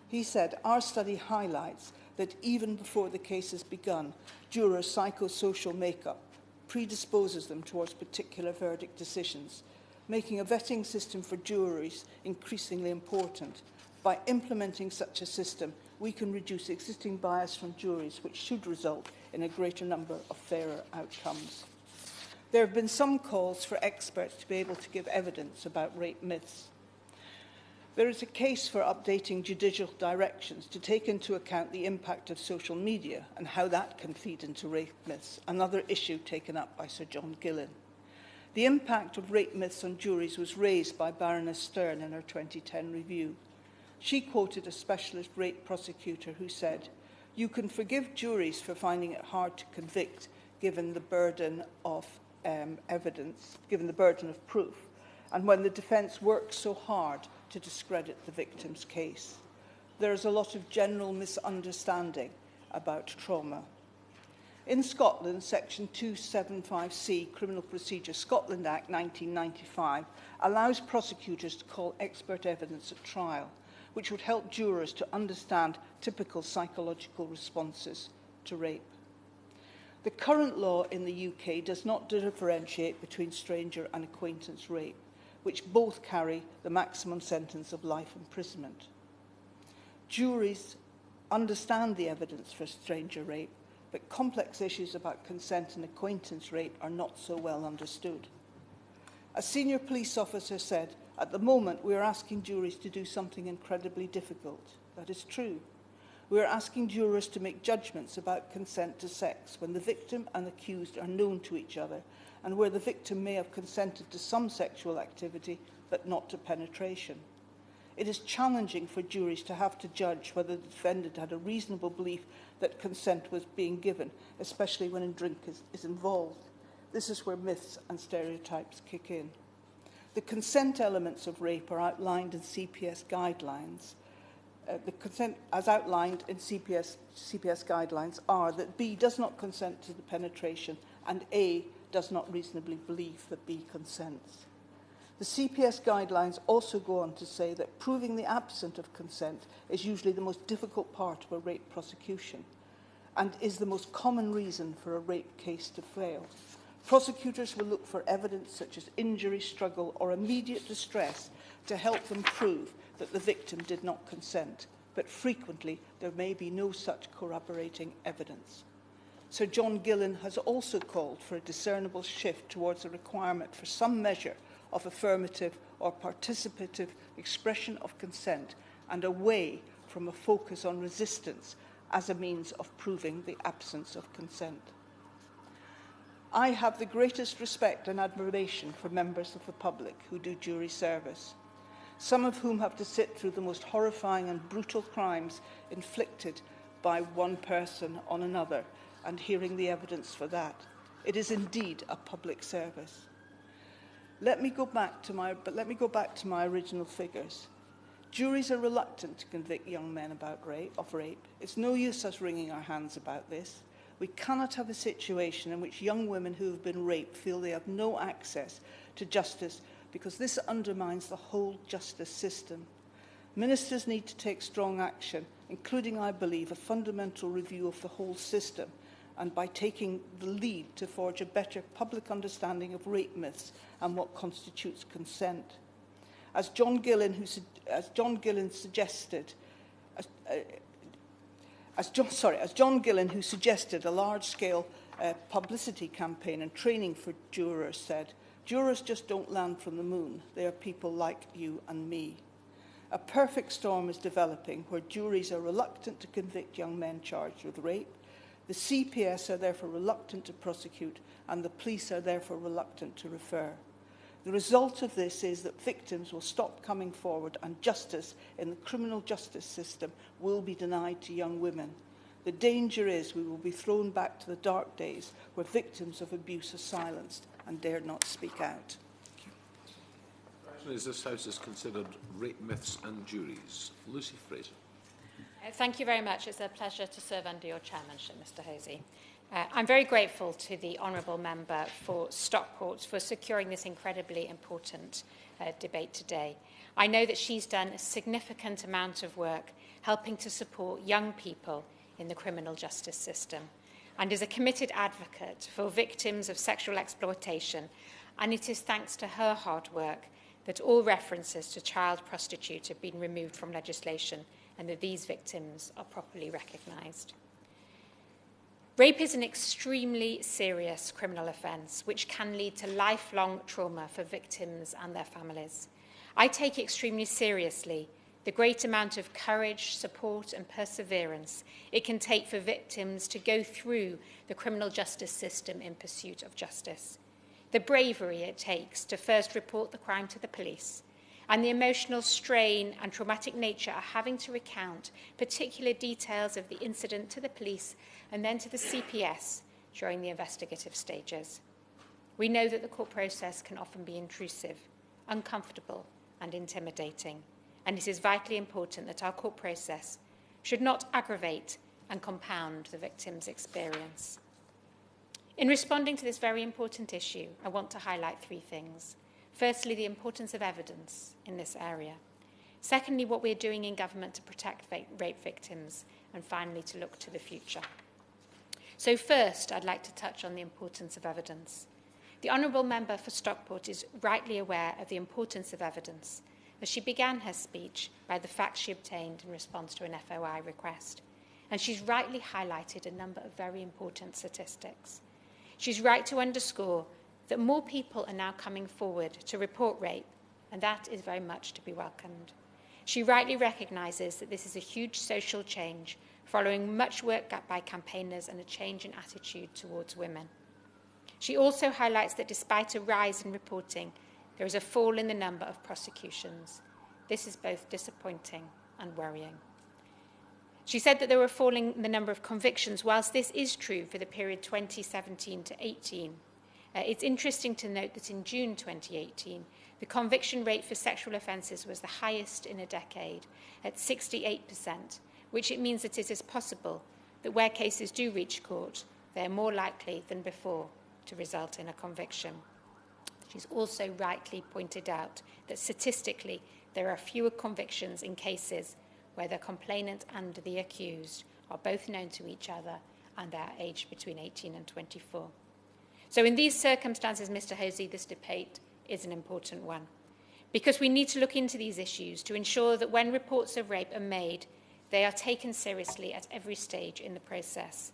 Speaker 9: He said, "Our study highlights that even before the case has begun, jurors' psychosocial makeup predisposes them towards particular verdict decisions, making a vetting system for juries increasingly important. By implementing such a system, we can reduce existing bias from juries, which should result in a greater number of fairer outcomes." There have been some calls for experts to be able to give evidence about rape myths. There is a case for updating judicial directions to take into account the impact of social media and how that can feed into rape myths, another issue taken up by Sir John Gillen. The impact of rape myths on juries was raised by Baroness Stern in her 2010 review. She quoted a specialist rape prosecutor who said, "You can forgive juries for finding it hard to convict given the burden of evidence, given the burden of proof, and when the defence works so hard to discredit the victim's case. There is a lot of general misunderstanding about trauma." In Scotland, Section 275C, Criminal Procedure Scotland Act 1995, allows prosecutors to call expert evidence at trial, which would help jurors to understand typical psychological responses to rape. The current law in the UK does not differentiate between stranger and acquaintance rape, which both carry the maximum sentence of life imprisonment. Juries understand the evidence for stranger rape, but complex issues about consent and acquaintance rape are not so well understood. A senior police officer said, "At the moment, we are asking juries to do something incredibly difficult." That is true. We are asking jurors to make judgments about consent to sex when the victim and accused are known to each other and where the victim may have consented to some sexual activity but not to penetration. It is challenging for juries to have to judge whether the defendant had a reasonable belief that consent was being given, especially when a drink is involved. This is where myths and stereotypes kick in. The consent elements of rape are outlined in CPS guidelines. The consent, as outlined in CPS guidelines, are that B does not consent to the penetration and A does not reasonably believe that B consents. The CPS guidelines also go on to say that proving the absence of consent is usually the most difficult part of a rape prosecution and is the most common reason for a rape case to fail. Prosecutors will look for evidence such as injury, struggle, or immediate distress to help them prove that the victim did not consent, but frequently there may be no such corroborating evidence. Sir John Gillen has also called for a discernible shift towards a requirement for some measure of affirmative or participative expression of consent and away from a focus on resistance as a means of proving the absence of consent. I have the greatest respect and admiration for members of the public who do jury service, some of whom have to sit through the most horrifying and brutal crimes inflicted by one person on another and hearing the evidence for that. It is indeed a public service. Let me go back to my original figures. Juries are reluctant to convict young men of rape. It's no use us wringing our hands about this. We cannot have a situation in which young women who have been raped feel they have no access to justice because this undermines the whole justice system. Ministers need to take strong action, including, I believe, a fundamental review of the whole system, and by taking the lead to forge a better public understanding of rape myths and what constitutes consent. As John Gillen suggested, a large-scale publicity campaign and training for jurors said, Jurors just don't land from the moon. They are people like you and me. A perfect storm is developing where juries are reluctant to convict young men charged with rape, the CPS are therefore reluctant to prosecute, and the police are therefore reluctant to refer. The result of this is that victims will stop coming forward and justice in the criminal justice system will be denied to young women. The danger is we will be thrown back to the dark days where victims of abuse are silenced and dare not speak out.
Speaker 5: Is this House has considered rape myths and juries? Lucy Fraser.
Speaker 11: Thank you very much. It's a pleasure to serve under your chairmanship, Mr Hosey. I'm very grateful to the Honourable Member for Stockport for securing this incredibly important debate today. I know that she's done a significant amount of work helping to support young people in the criminal justice system and is a committed advocate for victims of sexual exploitation, and it is thanks to her hard work that all references to child prostitute have been removed from legislation and that these victims are properly recognised. Rape is an extremely serious criminal offence which can lead to lifelong trauma for victims and their families. I take extremely seriously the great amount of courage, support and perseverance it can take for victims to go through the criminal justice system in pursuit of justice. The bravery it takes to first report the crime to the police, and the emotional strain and traumatic nature of having to recount particular details of the incident to the police and then to the CPS during the investigative stages. We know that the court process can often be intrusive, uncomfortable and intimidating, and it is vitally important that our court process should not aggravate and compound the victim's experience. In responding to this very important issue, I want to highlight three things. Firstly, the importance of evidence in this area. Secondly, what we're doing in government to protect rape victims. And finally, to look to the future. So first, I'd like to touch on the importance of evidence. The Honourable Member for Stockport is rightly aware of the importance of evidence, as she began her speech by the facts she obtained in response to an FOI request. And she's rightly highlighted a number of very important statistics. She's right to underscore that more people are now coming forward to report rape, and that is very much to be welcomed. She rightly recognises that this is a huge social change following much work by campaigners and a change in attitude towards women. She also highlights that despite a rise in reporting, there is a fall in the number of prosecutions. This is both disappointing and worrying. She said that there were falling in the number of convictions. Whilst this is true for the period 2017 to 18, it's interesting to note that in June 2018, the conviction rate for sexual offences was the highest in a decade, at 68%, which it means that it is possible that where cases do reach court, they are more likely than before to result in a conviction. She's also rightly pointed out that statistically there are fewer convictions in cases where the complainant and the accused are both known to each other and are aged between 18 and 24. So in these circumstances, Mr Hosey, this debate is an important one, because we need to look into these issues to ensure that when reports of rape are made, they are taken seriously at every stage in the process.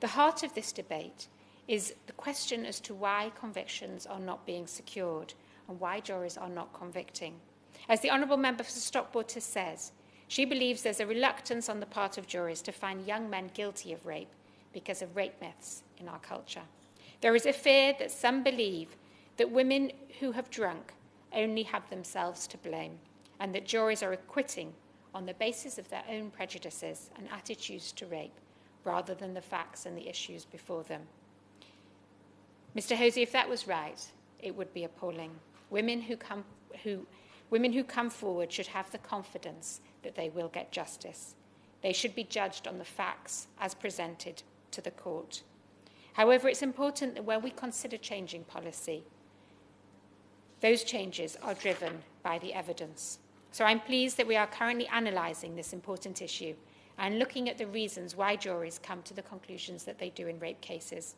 Speaker 11: The heart of this debate is the question as to why convictions are not being secured and why juries are not convicting. As the Honourable Member for Stockport says, she believes there's a reluctance on the part of juries to find young men guilty of rape because of rape myths in our culture. There is a fear that some believe that women who have drunk only have themselves to blame, and that juries are acquitting on the basis of their own prejudices and attitudes to rape, rather than the facts and the issues before them. Mr Hosey, if that was right, it would be appalling. Women who come forward should have the confidence that they will get justice. They should be judged on the facts as presented to the court. However, it's important that when we consider changing policy, those changes are driven by the evidence. So I'm pleased that we are currently analysing this important issue and looking at the reasons why juries come to the conclusions that they do in rape cases.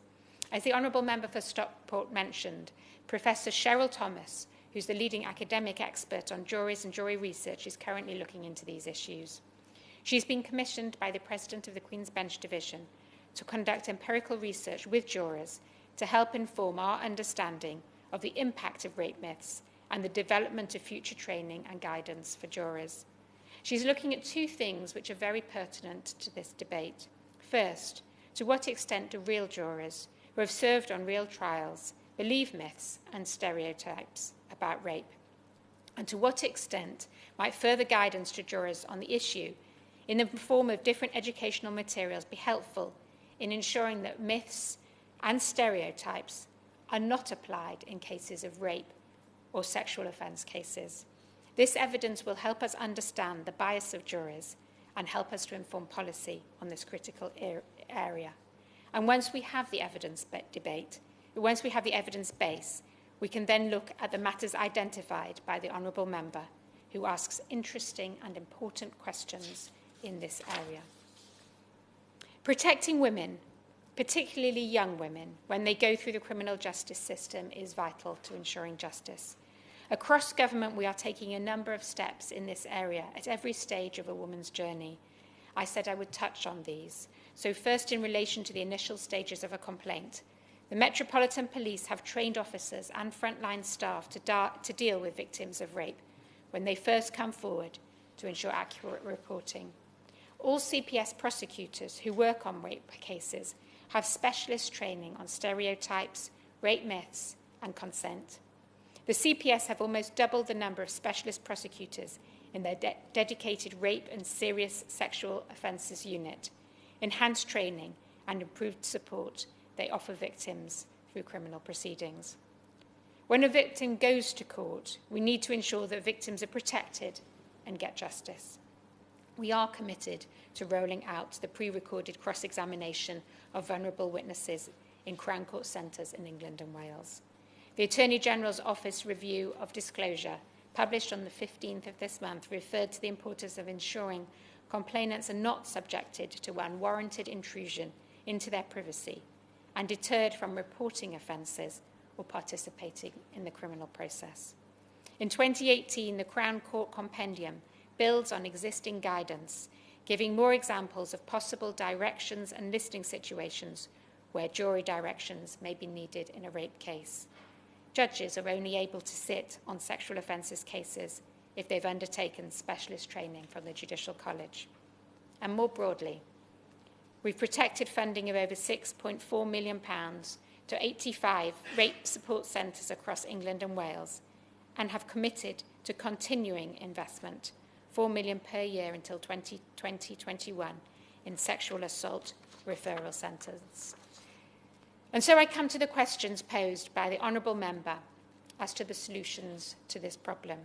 Speaker 11: As the Honourable Member for Stockport mentioned, Professor Cheryl Thomas, who's the leading academic expert on juries and jury research, is currently looking into these issues. She's been commissioned by the President of the Queen's Bench Division to conduct empirical research with jurors to help inform our understanding of the impact of rape myths and the development of future training and guidance for jurors. She's looking at two things which are very pertinent to this debate. First, to what extent do real jurors who have served on real trials believe myths and stereotypes about rape? And to what extent might further guidance to jurors on the issue in the form of different educational materials be helpful in ensuring that myths and stereotypes are not applied in cases of rape or sexual offence cases? This evidence will help us understand the bias of jurors and help us to inform policy on this critical area. And once we have the evidence base, we can then look at the matters identified by the Honourable Member, who asks interesting and important questions in this area. Protecting women, particularly young women, when they go through the criminal justice system is vital to ensuring justice. Across government, we are taking a number of steps in this area at every stage of a woman's journey. I said I would touch on these. So first, in relation to the initial stages of a complaint, the Metropolitan Police have trained officers and frontline staff to deal with victims of rape when they first come forward to ensure accurate reporting. All CPS prosecutors who work on rape cases have specialist training on stereotypes, rape myths, and consent. The CPS have almost doubled the number of specialist prosecutors in their dedicated rape and serious sexual offences unit, enhanced training and improved support they offer victims through criminal proceedings. When a victim goes to court, we need to ensure that victims are protected and get justice. We are committed to rolling out the pre-recorded cross-examination of vulnerable witnesses in Crown Court centres in England and Wales. The Attorney General's Office review of disclosure, published on the 15th of this month, referred to the importance of ensuring complainants are not subjected to unwarranted intrusion into their privacy and deterred from reporting offences or participating in the criminal process. In 2018, the Crown Court Compendium builds on existing guidance, giving more examples of possible directions and listing situations where jury directions may be needed in a rape case. Judges are only able to sit on sexual offences cases if they've undertaken specialist training from the Judicial College. And more broadly, we've protected funding of over £6.4 million to 85 rape support centres across England and Wales and have committed to continuing investment, £4 million per year until 2021, in sexual assault referral centres. And so I come to the questions posed by the Honourable Member as to the solutions to this problem.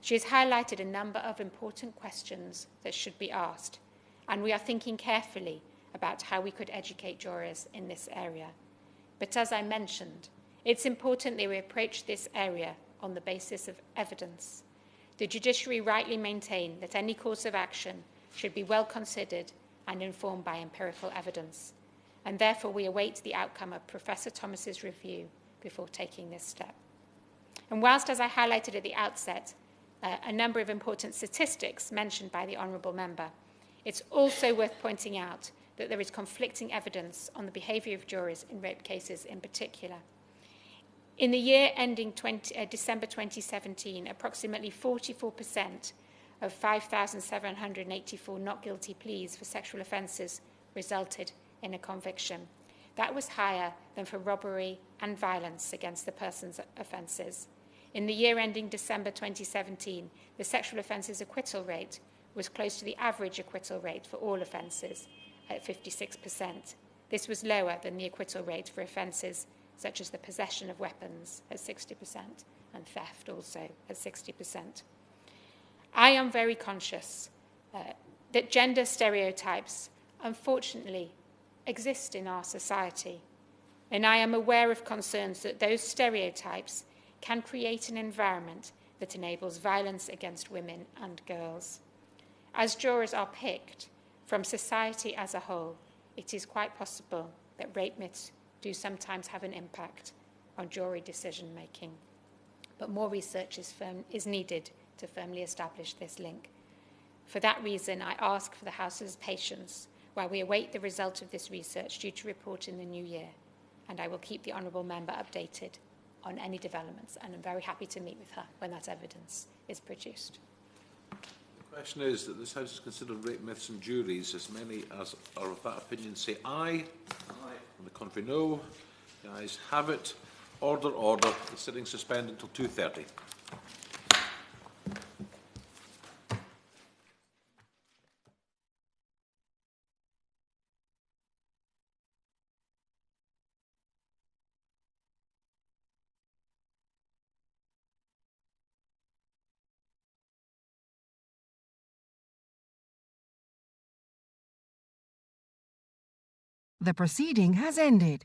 Speaker 11: She has highlighted a number of important questions that should be asked, and we are thinking carefully about how we could educate jurors in this area. But as I mentioned, it's important that we approach this area on the basis of evidence. The judiciary rightly maintain that any course of action should be well considered and informed by empirical evidence, and therefore we await the outcome of Professor Thomas's review before taking this step. And whilst, as I highlighted at the outset, a number of important statistics mentioned by the Honourable Member, it's also worth pointing out that there is conflicting evidence on the behaviour of jurors in rape cases in particular. In the year ending December 2017, approximately 44% of 5,784 not guilty pleas for sexual offences resulted in a conviction. That was higher than for robbery and violence against the person's offences. In the year ending December 2017, the sexual offences acquittal rate was close to the average acquittal rate for all offences at 56%. This was lower than the acquittal rate for offences such as the possession of weapons at 60% and theft also at 60%. I am very conscious that gender stereotypes, unfortunately, exist in our society, and I am aware of concerns that those stereotypes can create an environment that enables violence against women and girls. As jurors are picked from society as a whole, it is quite possible that rape myths do sometimes have an impact on jury decision-making. But more research is needed to firmly establish this link. For that reason, I ask for the House's patience while we await the result of this research due to report in the new year, and I will keep the Honourable Member updated on any developments, and I'm very happy to meet with her when that evidence is produced.
Speaker 5: The question is that this House has considered rape myths and juries. As many as are of that opinion say aye. Aye. On the contrary, no. The ayes have it. Order, order. The sitting suspended until 2:30.
Speaker 12: The proceeding has ended.